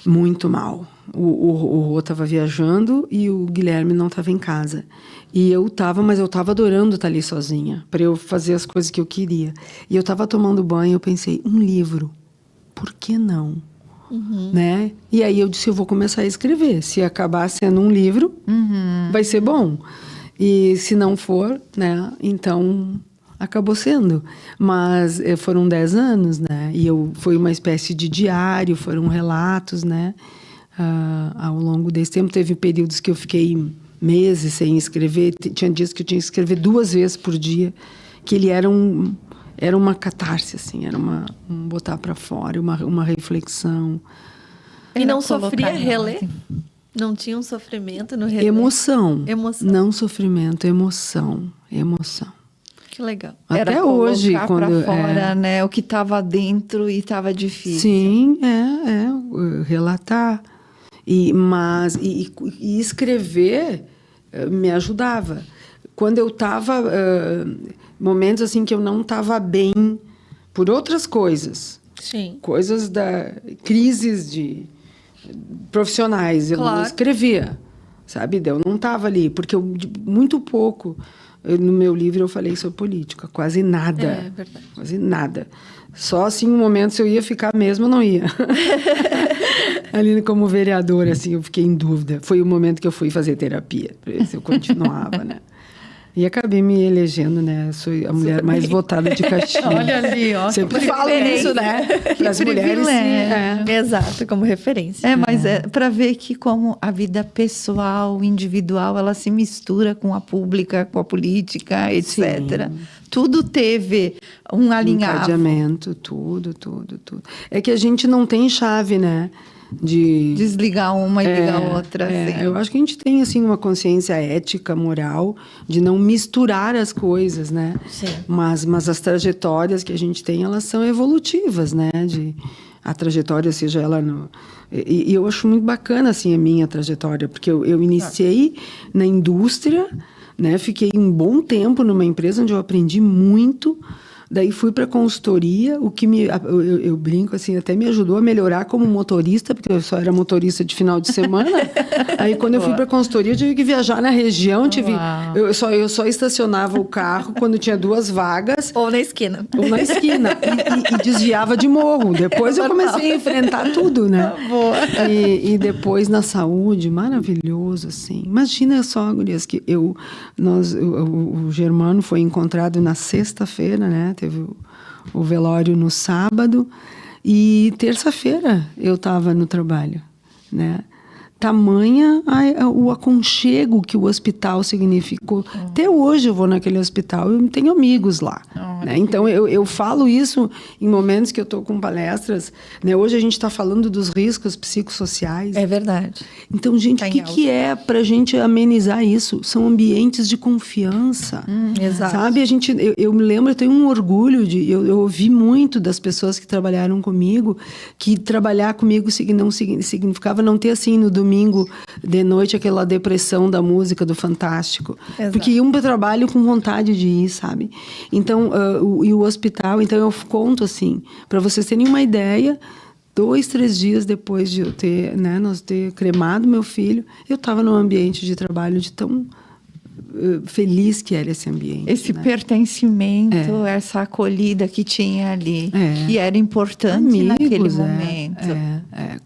muito mal. O Rô estava viajando e o Guilherme não estava em casa. Mas eu estava adorando estar ali sozinha, para eu fazer as coisas que eu queria. E eu estava tomando banho e eu pensei, um livro, por que não? Né? E aí eu disse, eu vou começar a escrever. Se acabar sendo um livro, vai ser bom. E se não for, né? Então, acabou sendo. Mas foram 10 anos, né? E foi uma espécie de diário, foram relatos, né? Ao longo desse tempo, teve períodos que eu fiquei meses sem escrever. Tinha dias que eu tinha que escrever 2 vezes por dia. Que ele era uma catarse, assim, era um botar para fora, uma reflexão. E não Era sofria colocar reler? assim. Não tinha um sofrimento no reler? Emoção. Emoção. Não sofrimento, emoção. Que legal. Era Até hoje, colocar quando pra fora, né? O que estava dentro e estava difícil. Sim, relatar. Mas escrever me ajudava. Quando eu estava momentos assim que eu não estava bem por outras coisas. Sim. Coisas crises profissionais. Eu não Claro. escrevia, sabe? Eu não estava ali, porque muito pouco no meu livro eu falei sobre política. Quase nada. É verdade. Quase nada. Só assim, um momento, se eu ia ficar mesmo, eu não ia. Ali como vereadora, assim, eu fiquei em dúvida. Foi o momento que eu fui fazer terapia, para ver se eu continuava, né? E acabei me elegendo, né? Sou a mulher mais votada de Caxias. Olha ali, ó. Sempre que falo privilégio. isso, né? Para as mulheres, sim. Exato, como referência. Mas é para ver que como a vida pessoal, individual, ela se mistura com a pública, com a política, etc. Tudo teve um alinhavo. Encadeamento, tudo. É que a gente não tem chave, né? De Desligar uma e ligar a outra. Assim. Eu acho que a gente tem assim uma consciência ética, moral, de não misturar as coisas, né? Sim. Mas as trajetórias que a gente tem, elas são evolutivas, né? A trajetória, seja ela e eu acho muito bacana assim a minha trajetória, porque eu iniciei na indústria, né? Fiquei um bom tempo numa empresa onde eu aprendi muito. Daí fui para consultoria, o que eu brinco assim, até me ajudou a melhorar como motorista, porque eu só era motorista de final de semana. Aí quando eu fui para consultoria, eu tive que viajar na região, eu só estacionava o carro quando tinha 2 vagas. Ou na esquina. E desviava de morro. Depois eu comecei a enfrentar tudo, né? Boa. E depois na saúde, maravilhoso, assim. Imagina só, gurias, que o Germano foi encontrado na sexta-feira, né? Teve o velório no sábado e terça-feira eu estava no trabalho, né? Tamanha o aconchego que o hospital significou. Até hoje eu vou naquele hospital, eu tenho amigos lá. Né? Então, eu falo isso em momentos que eu estou com palestras. Né? Hoje a gente está falando dos riscos psicossociais. É verdade. Então, gente, o que é para a gente amenizar isso? São ambientes de confiança. Exato. Sabe? Eu me lembro, eu tenho um orgulho eu ouvi muito das pessoas que trabalharam comigo, que trabalhar comigo não significava não ter assim no domingo de noite aquela depressão da música do Fantástico. Exato. Porque iam para o trabalho com vontade de ir, sabe? Então, e o hospital, então eu conto assim, para vocês terem uma ideia, 2, 3 dias depois de eu nós ter cremado meu filho, eu estava num ambiente de trabalho de tão feliz que era esse ambiente. Esse né? pertencimento, essa acolhida que tinha ali. E era importante naquele momento.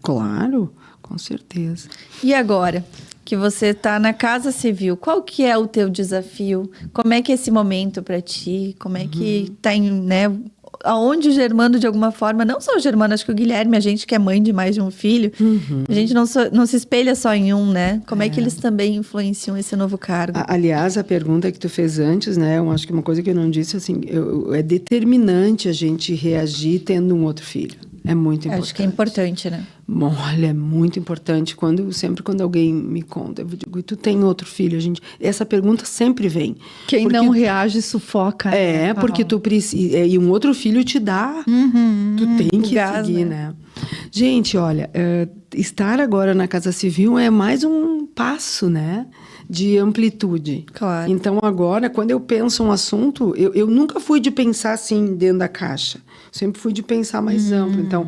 Claro, com certeza. E agora que você está na Casa Civil, qual que é o teu desafio? Como é que é esse momento para ti? Como é que tá né? Aonde o Germano, de alguma forma, não só o Germano, acho que o Guilherme, a gente que é mãe de mais de um filho, a gente não se espelha só em um, né? Como é que eles também influenciam esse novo cargo? Aliás, a pergunta que tu fez antes, né? Eu acho que uma coisa que eu não disse, assim, é determinante a gente reagir tendo um outro filho. É muito importante. Acho que é importante, né? Olha, é muito importante. Sempre quando alguém me conta, eu digo, e tu tem outro filho? Essa pergunta sempre vem. Quem não reage sufoca. Porque tu precisa. E um outro filho te dá. Tu tem que seguir, né? Gente, olha, estar agora na Casa Civil é mais um passo, né? De amplitude. Claro. Então, agora, quando eu penso um assunto, eu nunca fui de pensar assim, dentro da caixa. Sempre fui de pensar mais amplo. Então,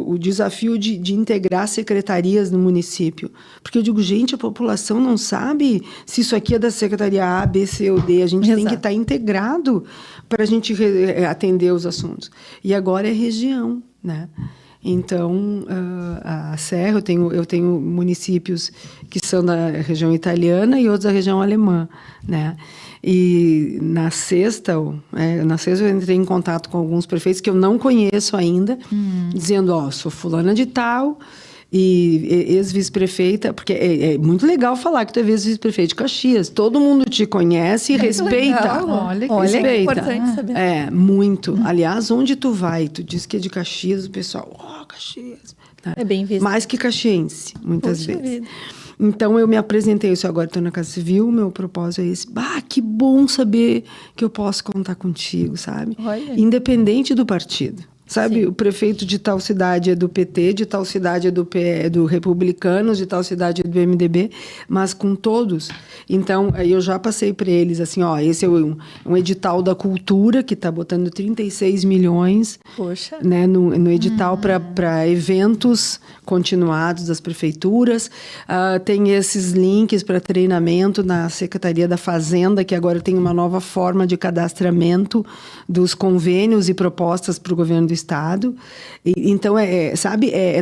o desafio de integrar secretarias no município. Porque eu digo, gente, a população não sabe se isso aqui é da secretaria A, B, C ou D. A gente tem que estar integrado para a gente atender os assuntos. E agora é região, né? Então, a Serra, eu tenho municípios que são da região italiana e outros da região alemã, né? E na sexta eu entrei em contato com alguns prefeitos que eu não conheço ainda, dizendo, sou fulana de tal e ex-vice-prefeita, porque é muito legal falar que tu é ex-vice-prefeito de Caxias. Todo mundo te conhece e respeita. Legal. Olha respeita. que importante saber. Muito. Aliás, onde tu vai, tu diz que é de Caxias, o pessoal, Caxias. É bem visto. Mais que caxiense, muitas Poxa vezes. vida. Então, eu me apresentei, agora estou na Casa Civil, meu propósito é esse. Que bom saber que eu posso contar contigo, sabe? Olha. Independente do partido. Sabe, Sim. o prefeito de tal cidade é do PT, de tal cidade é do Republicanos, de tal cidade é do MDB, mas com todos. Então, eu já passei para eles, assim, esse é um edital da cultura, que está botando 36 milhões. Poxa. Né, no edital para eventos continuados das prefeituras. Tem esses links para treinamento na Secretaria da Fazenda, que agora tem uma nova forma de cadastramento dos convênios e propostas para o governo do Estado. Então,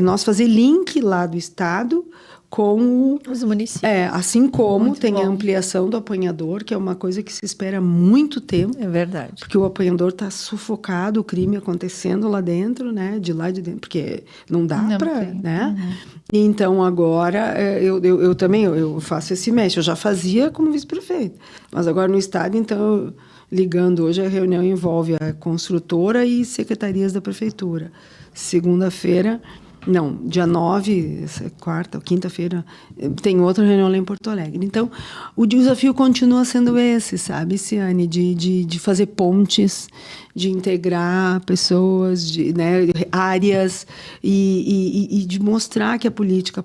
nós fazer link lá do Estado com os municípios. Assim como Muito tem bom. a ampliação do apanhador, que é uma coisa que se espera há muito tempo. É verdade. Porque o apanhador está sufocado, o crime acontecendo lá dentro, né? De lá de dentro, porque não dá para, né? Então, agora, eu também eu faço esse mestre. Eu já fazia como vice-prefeito. Mas agora no Estado, então, ligando hoje, a reunião envolve a construtora e secretarias da prefeitura. Segunda-feira... Não, dia 9, quarta ou quinta-feira, tem outra reunião lá em Porto Alegre. Então, o desafio continua sendo esse, sabe, Ciane? De fazer pontes, de integrar pessoas, áreas e de mostrar que a política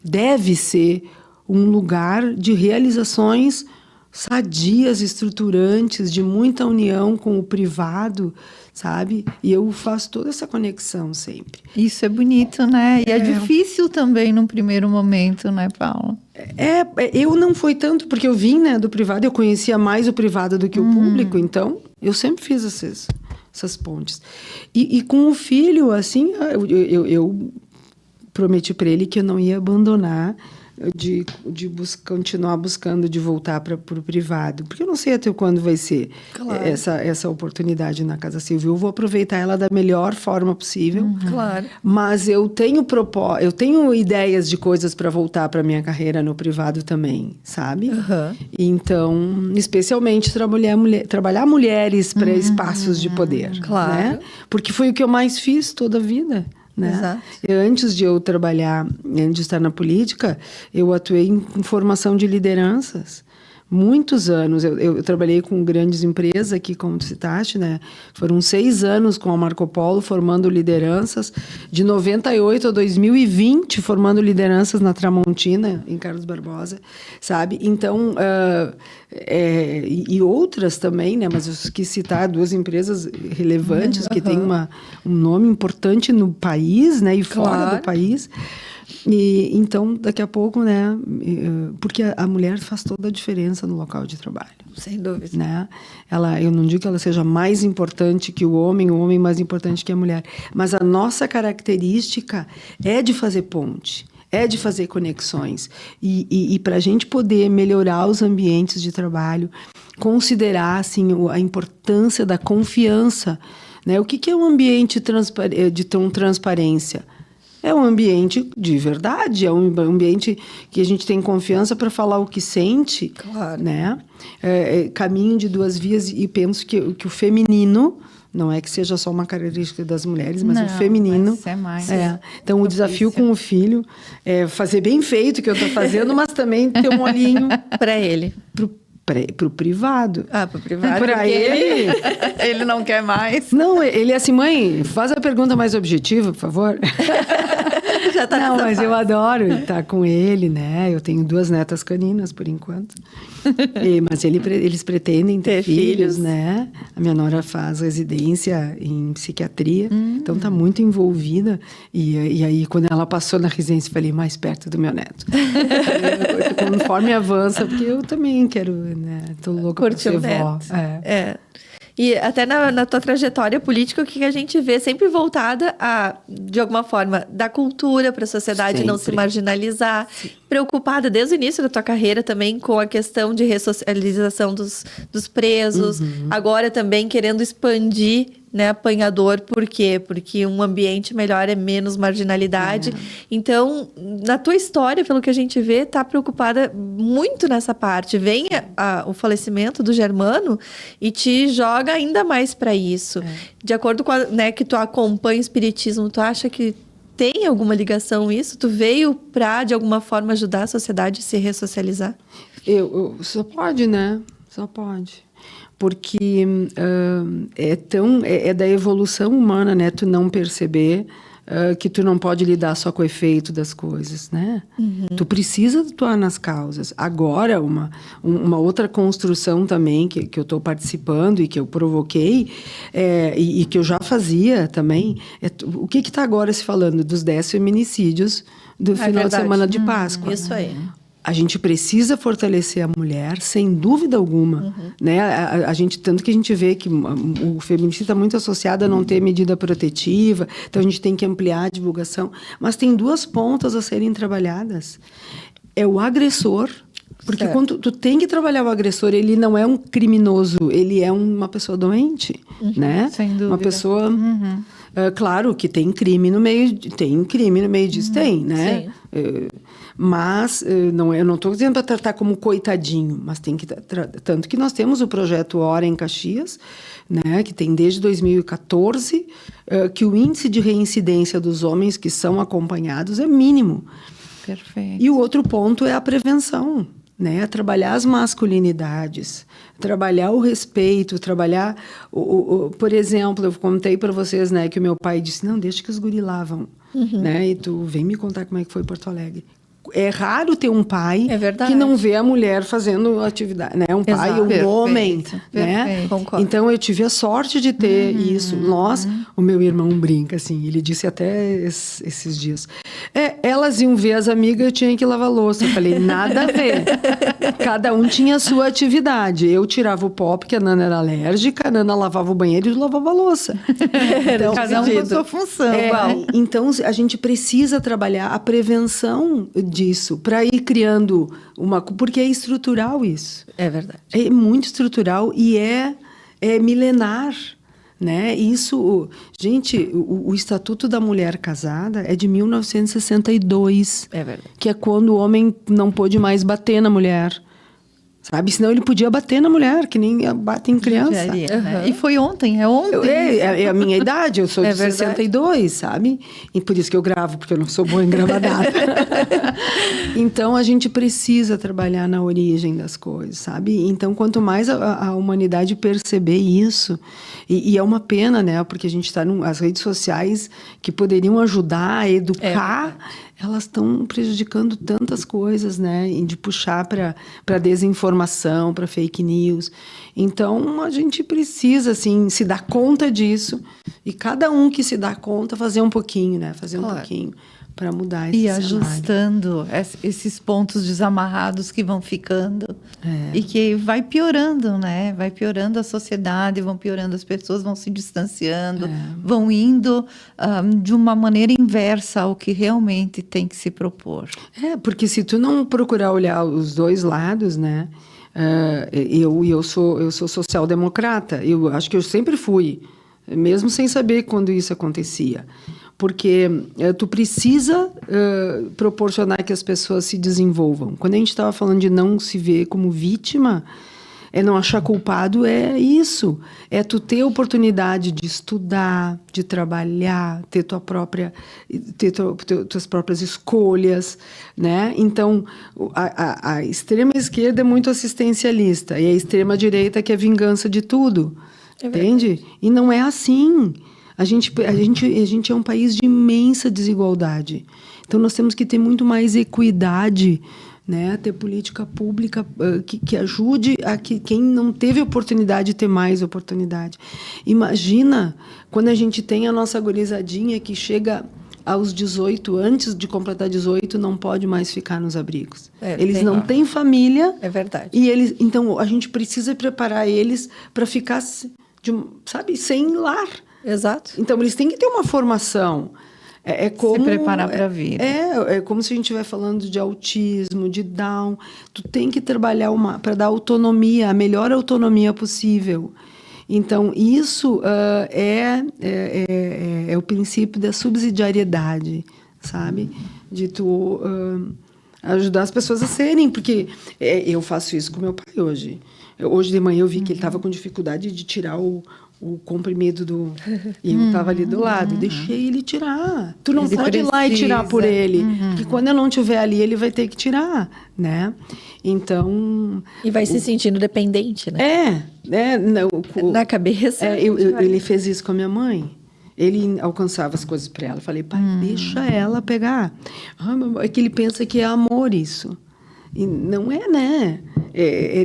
deve ser um lugar de realizações sadias, estruturantes, de muita união com o privado, sabe? E eu faço toda essa conexão sempre. Isso é bonito, né? E é difícil também num primeiro momento, né, Paula? Eu não foi tanto, porque eu vim, né, do privado, eu conhecia mais o privado do que o público, então eu sempre fiz essas pontes. E com o filho, assim, eu prometi para ele que eu não ia abandonar de continuar buscando de voltar para o privado, porque eu não sei até quando vai ser essa oportunidade na Casa Civil. Eu vou aproveitar ela da melhor forma possível. Claro. Mas eu tenho ideias de coisas para voltar para minha carreira no privado também, sabe? Então, especialmente trabalhar mulheres para espaços de poder, Claro. né? Porque foi o que eu mais fiz toda a vida. Né? Exato. Antes de eu trabalhar, antes de estar na política, eu atuei em formação de lideranças. Muitos anos. Eu trabalhei com grandes empresas aqui, como tu citaste, né? Foram 6 anos com a Marco Polo, formando lideranças. De 98 a 2020, formando lideranças na Tramontina, em Carlos Barbosa, sabe? Então, e outras também, né? Mas eu quis citar 2 empresas relevantes, que têm um nome importante no país, né? E fora do país. E então, daqui a pouco, né? Porque a mulher faz toda a diferença no local de trabalho. Sem dúvida. Né? Eu não digo que ela seja mais importante que o homem mais importante que a mulher, mas a nossa característica é de fazer ponte, é de fazer conexões. E para a gente poder melhorar os ambientes de trabalho, considerar assim, a importância da confiança. Né? O que é um ambiente de transparência? É um ambiente de verdade, é um ambiente que a gente tem confiança para falar o que sente. Claro. Né? Caminho de duas vias, e penso que o feminino, não é que seja só uma característica das mulheres, mas Não, o feminino. mas é mais. Então, o desafio com o filho é fazer bem feito o que eu estou fazendo, mas também ter um olhinho Para ele. pro privado. Pro privado. Para ele. Ele não quer mais. Não, ele é assim, mãe, faz a pergunta mais objetiva, por favor. Já tá Não, nessa mas fase. eu adoro estar com ele, né? Eu tenho 2 netas caninas, por enquanto. Mas eles pretendem ter filhos, né? A minha nora faz residência em psiquiatria, então tá muito envolvida. E aí, quando ela passou na residência, eu falei, mais perto do meu neto. Conforme avança, porque eu também quero, né? Tô louca por Curtir ser o vó. neto. E até na tua trajetória política, o que a gente vê sempre voltada de alguma forma, da cultura para a sociedade não se Sempre. marginalizar. Preocupada desde o início da tua carreira também com a questão de ressocialização dos presos. Agora também querendo expandir, né, apanhador. Por quê? Porque um ambiente melhor é menos marginalidade. Então, na tua história, pelo que a gente vê, tá preocupada muito nessa parte. Vem o falecimento do Germano e te joga ainda mais para isso. De acordo com né, que tu acompanha o espiritismo, tu acha que tem alguma ligação isso? Tu veio para, de alguma forma, ajudar a sociedade a se ressocializar? Só pode, né? Só pode. Porque é da evolução humana, né? Tu não perceber que tu não pode lidar só com o efeito das coisas, né? Tu precisa atuar nas causas. Agora, uma outra construção também que eu estou participando e que eu provoquei e que eu já fazia também, o que está agora se falando dos 10 feminicídios do final de semana de Páscoa. Isso aí. A gente precisa fortalecer a mulher, sem dúvida alguma. Né? A gente, tanto que a gente vê que o feminicídio está muito associado a não ter medida protetiva, então a gente tem que ampliar a divulgação. Mas tem 2 pontas a serem trabalhadas. É o agressor, porque quando tu tem que trabalhar o agressor, ele não é um criminoso, ele é uma pessoa doente, né? Sem dúvida. Uma pessoa... claro que tem crime no meio disso, tem, né? Sim. Mas eu não estou dizendo para tratar como coitadinho, mas tem que tanto que nós temos o projeto Hora em Caxias, né, que tem desde 2014, que o índice de reincidência dos homens que são acompanhados é mínimo. Perfeito. E o outro ponto é a prevenção, né? Trabalhar as masculinidades, trabalhar o respeito, trabalhar... por exemplo, eu contei para vocês, né, que o meu pai disse, não, deixa que os guri lavam, né? E tu vem me contar como é que foi Porto Alegre. É raro ter um pai que não vê a mulher fazendo atividade, né? Um pai ou um homem, né? Concordo. Então, eu tive a sorte de ter isso. O meu irmão brinca, assim, ele disse até esses dias. Elas iam ver as amigas, eu tinha que lavar louça. Eu falei, nada a ver. Cada um tinha a sua atividade. Eu tirava o pó, porque a Nana era alérgica, a Nana lavava o banheiro e eu lavava a louça. Então, cada um com a sua função. Então, a gente precisa trabalhar a prevenção disso, para ir criando porque é estrutural isso. É verdade. É muito estrutural e é milenar, né? Isso, gente, o Estatuto da Mulher Casada é de 1962. É verdade. Que é quando o homem não pôde mais bater na mulher. Sabe? Senão ele podia bater na mulher, que nem bate em criança. Né? E foi ontem, é ontem. É a minha idade, eu sou de verdade. 62, sabe? E por isso que eu gravo, porque eu não sou boa em gravar data. Então, a gente precisa trabalhar na origem das coisas, sabe? Então, quanto mais a humanidade perceber isso, e é uma pena, né? Porque a gente está as redes sociais que poderiam ajudar a educar, elas estão prejudicando tantas coisas, né? E de puxar para desinformação, para fake news. Então, a gente precisa, assim, se dar conta disso. E cada um que se dá conta, fazer um pouquinho, né? Fazer um pouquinho. para mudar esse E cenário. ajustando esses pontos desamarrados que vão ficando e que vai piorando, né? Vai piorando a sociedade, vão piorando as pessoas, vão se distanciando, vão indo de uma maneira inversa ao que realmente tem que se propor. Porque se tu não procurar olhar os dois lados, né? Eu sou social-democrata, eu acho que eu sempre fui, mesmo sem saber quando isso acontecia. Porque tu precisa proporcionar que as pessoas se desenvolvam. Quando a gente estava falando de não se ver como vítima, não achar culpado, é isso. É tu ter a oportunidade de estudar, de trabalhar, ter tuas próprias escolhas, né? Então, a extrema esquerda é muito assistencialista e a extrema direita quer vingança de tudo, entende? E não é assim. A gente é um país de imensa desigualdade. Então, nós temos que ter muito mais equidade, né? Ter política pública que ajude a que quem não teve oportunidade ter mais oportunidade. Imagina quando a gente tem a nossa gurizadinha que chega aos 18, antes de completar 18, não pode mais ficar nos abrigos. Eles não têm família. É verdade. E então, a gente precisa preparar eles para ficar, sem lar. Exato. Então, eles têm que ter uma formação. Como, se preparar para a vida. É como se a gente estiver falando de autismo, de Down. Tu tem que trabalhar para dar autonomia, a melhor autonomia possível. Então, isso é o princípio da subsidiariedade, sabe? De tu ajudar as pessoas a serem. Porque eu faço isso com meu pai hoje. Hoje de manhã eu vi que ele estava com dificuldade de tirar o comprimido e eu estava ali do lado. Deixei ele tirar. Tu não pode ir lá e tirar por ele. Porque quando eu não estiver ali, ele vai ter que tirar, né? Então... E vai se sentindo dependente, né? Na cabeça. Ele fez isso com a minha mãe. Ele alcançava as coisas para ela. Eu falei, pai, deixa ela pegar. É que ele pensa que é amor isso. E não é, né?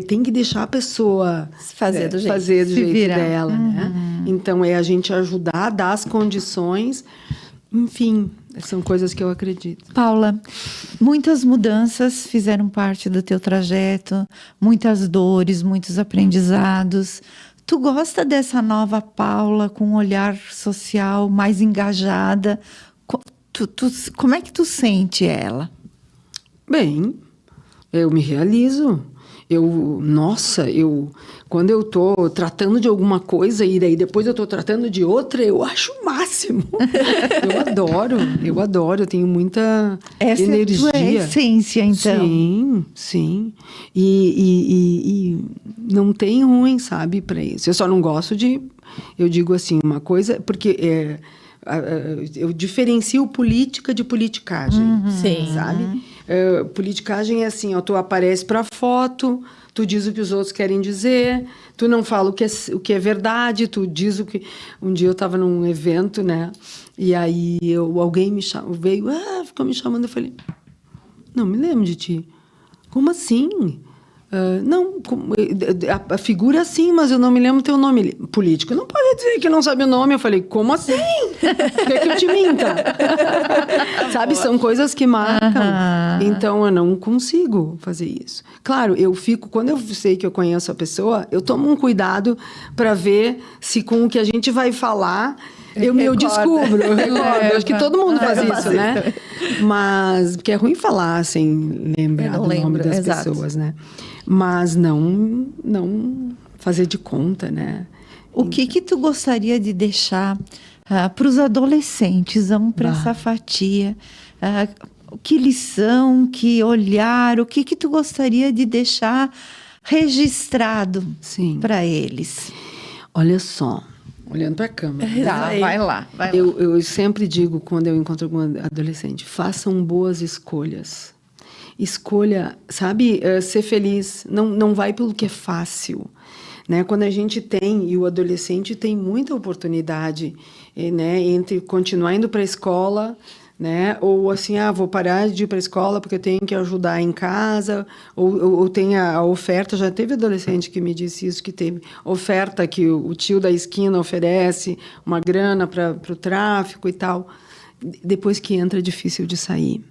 Tem que deixar a pessoa fazer do jeito, dela, né? Então, a gente ajudar, dar as condições. Enfim, são coisas que eu acredito. Paula, muitas mudanças fizeram parte do teu trajeto, muitas dores, muitos aprendizados. Tu gosta dessa nova Paula com um olhar social mais engajada? Como é que tu sente ela? Bem, eu me realizo. Quando eu tô tratando de alguma coisa e daí depois eu tô tratando de outra, eu acho o máximo. Eu adoro, eu tenho muita energia. Essa é a tua essência, então. Sim. E não tem ruim, sabe, para isso. Eu só não gosto eu digo assim, uma coisa, porque eu diferencio política de politicagem, Sim. sabe? Politicagem é assim, tu aparece para foto, tu diz o que os outros querem dizer, tu não fala o que é verdade, tu diz o que... Um dia eu estava num evento, né? E aí alguém veio, ficou me chamando, eu falei, não me lembro de ti. Como assim? Não, a figura sim, mas eu não me lembro teu nome. Político não pode dizer que não sabe o nome. Eu falei, como assim? Quer que eu te minta? Sabe, são coisas que marcam. Então, eu não consigo fazer isso. Claro, quando eu sei que eu conheço a pessoa, eu tomo um cuidado para ver se com o que a gente vai falar... Eu descubro, eu recordo. Acho que todo mundo faz isso, né? Mas, porque é ruim falar sem lembrar do nome das pessoas, né? Mas não fazer de conta, né? O que tu gostaria de deixar para os adolescentes? Vamos para essa fatia. Que lição, que olhar, o que tu gostaria de deixar registrado para eles? Olha só. Olhando para a câmera. Vai lá. Eu sempre digo, quando eu encontro algum adolescente, façam boas escolhas. Escolha, sabe, ser feliz. Não vai pelo que é fácil. Né? Quando a gente tem, e o adolescente tem muita oportunidade, né? Entre continuar indo para a escola... Né? Ou assim, vou parar de ir para a escola porque eu tenho que ajudar em casa, ou tem a oferta. Já teve adolescente que me disse isso, que teve oferta que o tio da esquina oferece uma grana para o tráfico e tal. depois que entra é difícil de sair.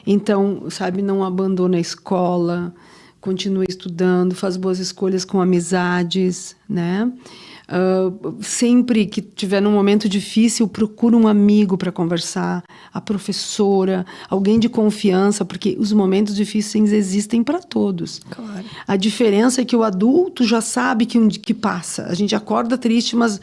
Então, sabe, não abandona a escola, continua estudando, faz boas escolhas com amizades, né? Sempre que tiver num momento difícil, procura um amigo para conversar, a professora, alguém de confiança, porque os momentos difíceis existem para todos. Claro. A diferença é que o adulto já sabe que passa. A gente acorda triste, mas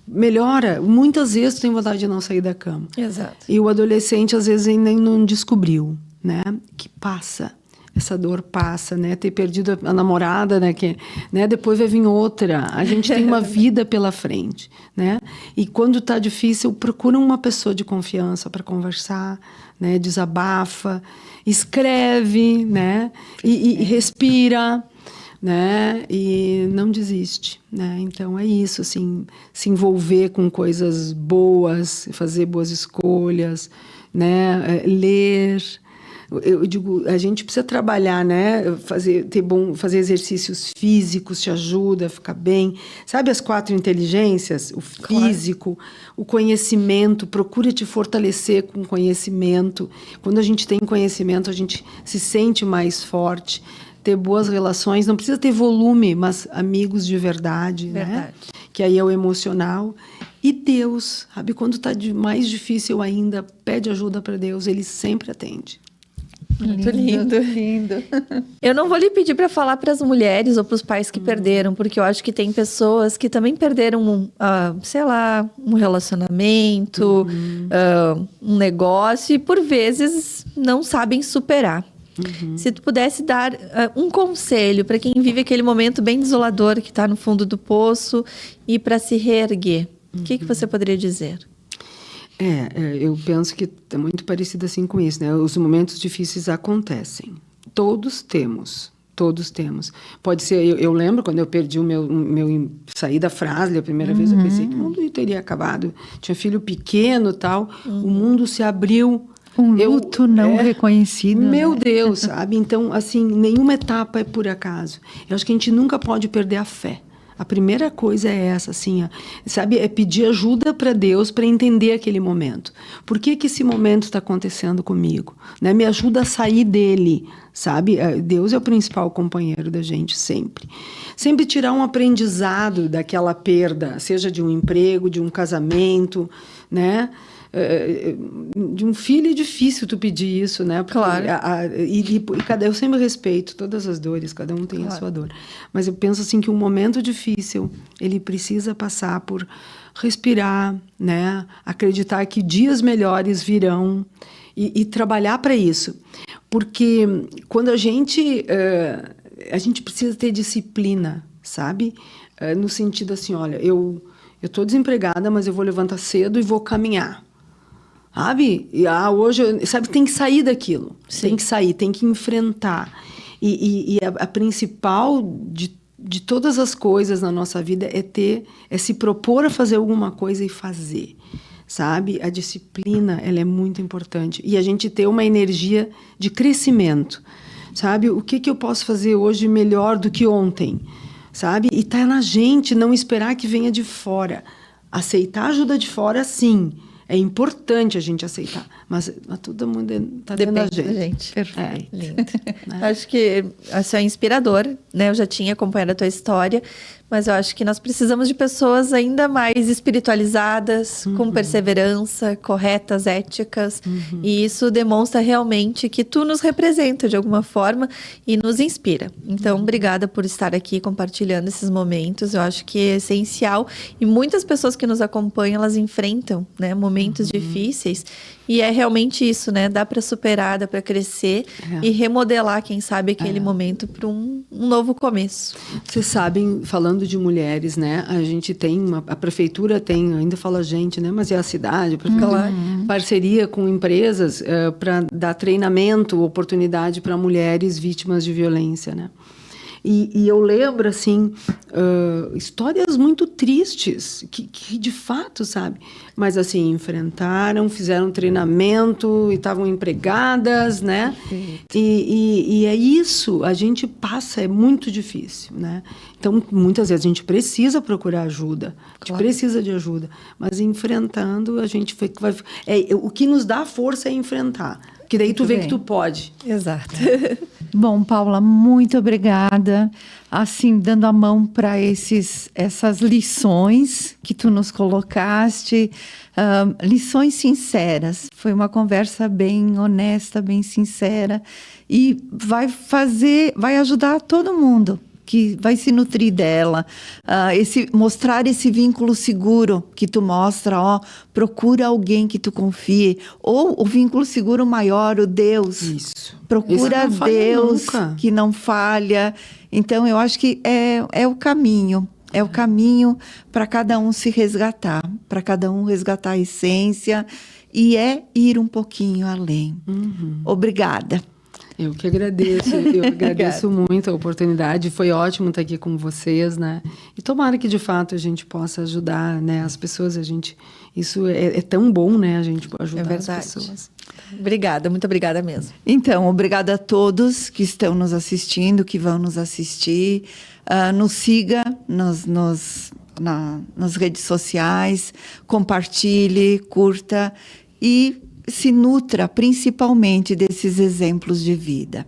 melhora. Muitas vezes tem vontade de não sair da cama. Exato. E o adolescente, às vezes, ainda não descobriu, né? Que passa. Essa dor passa, né? Ter perdido a namorada, né? Né? Depois vai vir outra. A gente tem uma vida pela frente, né? E quando está difícil, procura uma pessoa de confiança para conversar, né? Desabafa, escreve, né? E respira, né? E não desiste, né? Então é isso, assim, se envolver com coisas boas, fazer boas escolhas, né? Ler. Eu digo, a gente precisa trabalhar, né? Fazer exercícios físicos te ajuda a ficar bem. Sabe as 4 inteligências? O físico, o conhecimento. Procura te fortalecer com conhecimento. Quando a gente tem conhecimento, a gente se sente mais forte. Ter boas relações. Não precisa ter volume, mas amigos de verdade, né? Que aí é o emocional. E Deus, sabe? Quando está mais difícil ainda, pede ajuda para Deus. Ele sempre atende. Muito lindo. Eu não vou lhe pedir para falar para as mulheres ou para os pais que perderam, porque eu acho que tem pessoas que também perderam, sei lá, um relacionamento, um negócio, e por vezes não sabem superar. Se tu pudesse dar um conselho para quem vive aquele momento bem desolador, que está no fundo do poço, e para se reerguer, o que você poderia dizer? Eu penso que é muito parecido assim com isso, né? Os momentos difíceis acontecem. Todos temos. Pode ser, eu lembro quando eu perdi o meu saí da Frasle a primeira vez, eu pensei que o mundo teria acabado. Tinha filho pequeno e tal, o mundo se abriu. Um luto não reconhecido. Meu né? Deus, sabe? Então, assim, nenhuma etapa é por acaso. Eu acho que a gente nunca pode perder a fé. A primeira coisa é essa, assim, sabe? É pedir ajuda para Deus para entender aquele momento. Por que esse momento está acontecendo comigo? Né? Me ajuda a sair dele, sabe? Deus é o principal companheiro da gente, sempre. Sempre tirar um aprendizado daquela perda, seja de um emprego, de um casamento, né? De um filho é difícil tu pedir isso, né? Porque claro. Eu sempre respeito todas as dores, cada um tem a sua dor. Mas eu penso assim que um momento difícil, ele precisa passar por respirar, né? Acreditar que dias melhores virão e trabalhar para isso. Porque quando a gente precisa ter disciplina, sabe? No sentido assim, olha, eu estou desempregada, mas eu vou levantar cedo e vou caminhar. Sabe? E hoje, sabe, tem que sair daquilo. Sim. Tem que sair, tem que enfrentar. E a principal de todas as coisas na nossa vida é se propor a fazer alguma coisa e fazer. Sabe? A disciplina, ela é muito importante. E a gente ter uma energia de crescimento. Sabe? O que eu posso fazer hoje melhor do que ontem? Sabe? E tá na gente, não esperar que venha de fora. Aceitar ajuda de fora, sim. É importante a gente aceitar, mas todo mundo está dentro da gente. Perfeito. Lindo. Né? Acho que isso é inspirador, né? Eu já tinha acompanhado a tua história, mas eu acho que nós precisamos de pessoas ainda mais espiritualizadas, com perseverança, corretas, éticas, e isso demonstra realmente que tu nos representa de alguma forma e nos inspira. Então, obrigada por estar aqui compartilhando esses momentos, eu acho que é essencial, e muitas pessoas que nos acompanham, elas enfrentam, né, momentos difíceis, e é realmente isso, né? Dá para superar, dá para crescer e remodelar, quem sabe, aquele momento para um novo começo. Vocês sabem, falando de mulheres, né? A gente tem a prefeitura tem, ainda fala a gente, né? Mas é a cidade, parceria com empresas para dar treinamento, oportunidade para mulheres vítimas de violência, né? E eu lembro, assim, histórias muito tristes, que de fato, sabe? Mas, assim, enfrentaram, fizeram treinamento e estavam empregadas, né? E é isso, a gente passa, é muito difícil, né? Então, muitas vezes a gente precisa procurar ajuda, a gente precisa de ajuda, mas enfrentando, a gente vai... o que nos dá força é enfrentar, que daí tu vê que tu pode. Exato. Bom, Paula, muito obrigada. Assim, dando a mão para essas lições que tu nos colocaste, lições sinceras. Foi uma conversa bem honesta, bem sincera e vai ajudar todo mundo que vai se nutrir dela, mostrar esse vínculo seguro que tu mostra, procura alguém que tu confie, ou o vínculo seguro maior, o Deus. Isso. Procura Deus que não falha. Então, eu acho que é o caminho. É o caminho para cada um se resgatar, para cada um resgatar a essência e ir um pouquinho além. Obrigada. Eu que agradeço, eu agradeço muito a oportunidade, foi ótimo estar aqui com vocês, né? E tomara que de fato a gente possa ajudar, né, as pessoas, isso é tão bom, né, a gente ajudar as pessoas. Obrigada, muito obrigada mesmo. Então, obrigada a todos que estão nos assistindo, que vão nos assistir, nos siga nas redes sociais, compartilhe, curta e se nutra principalmente desses exemplos de vida.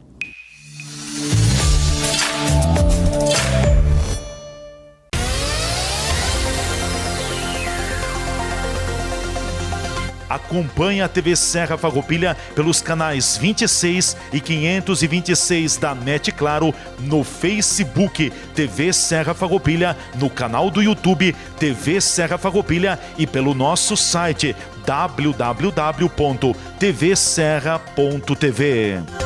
Acompanhe a TV Serra Farroupilha pelos canais 26 e 526 da NET Claro, no Facebook TV Serra Farroupilha, no canal do YouTube TV Serra Farroupilha e pelo nosso site www.tvserra.tv.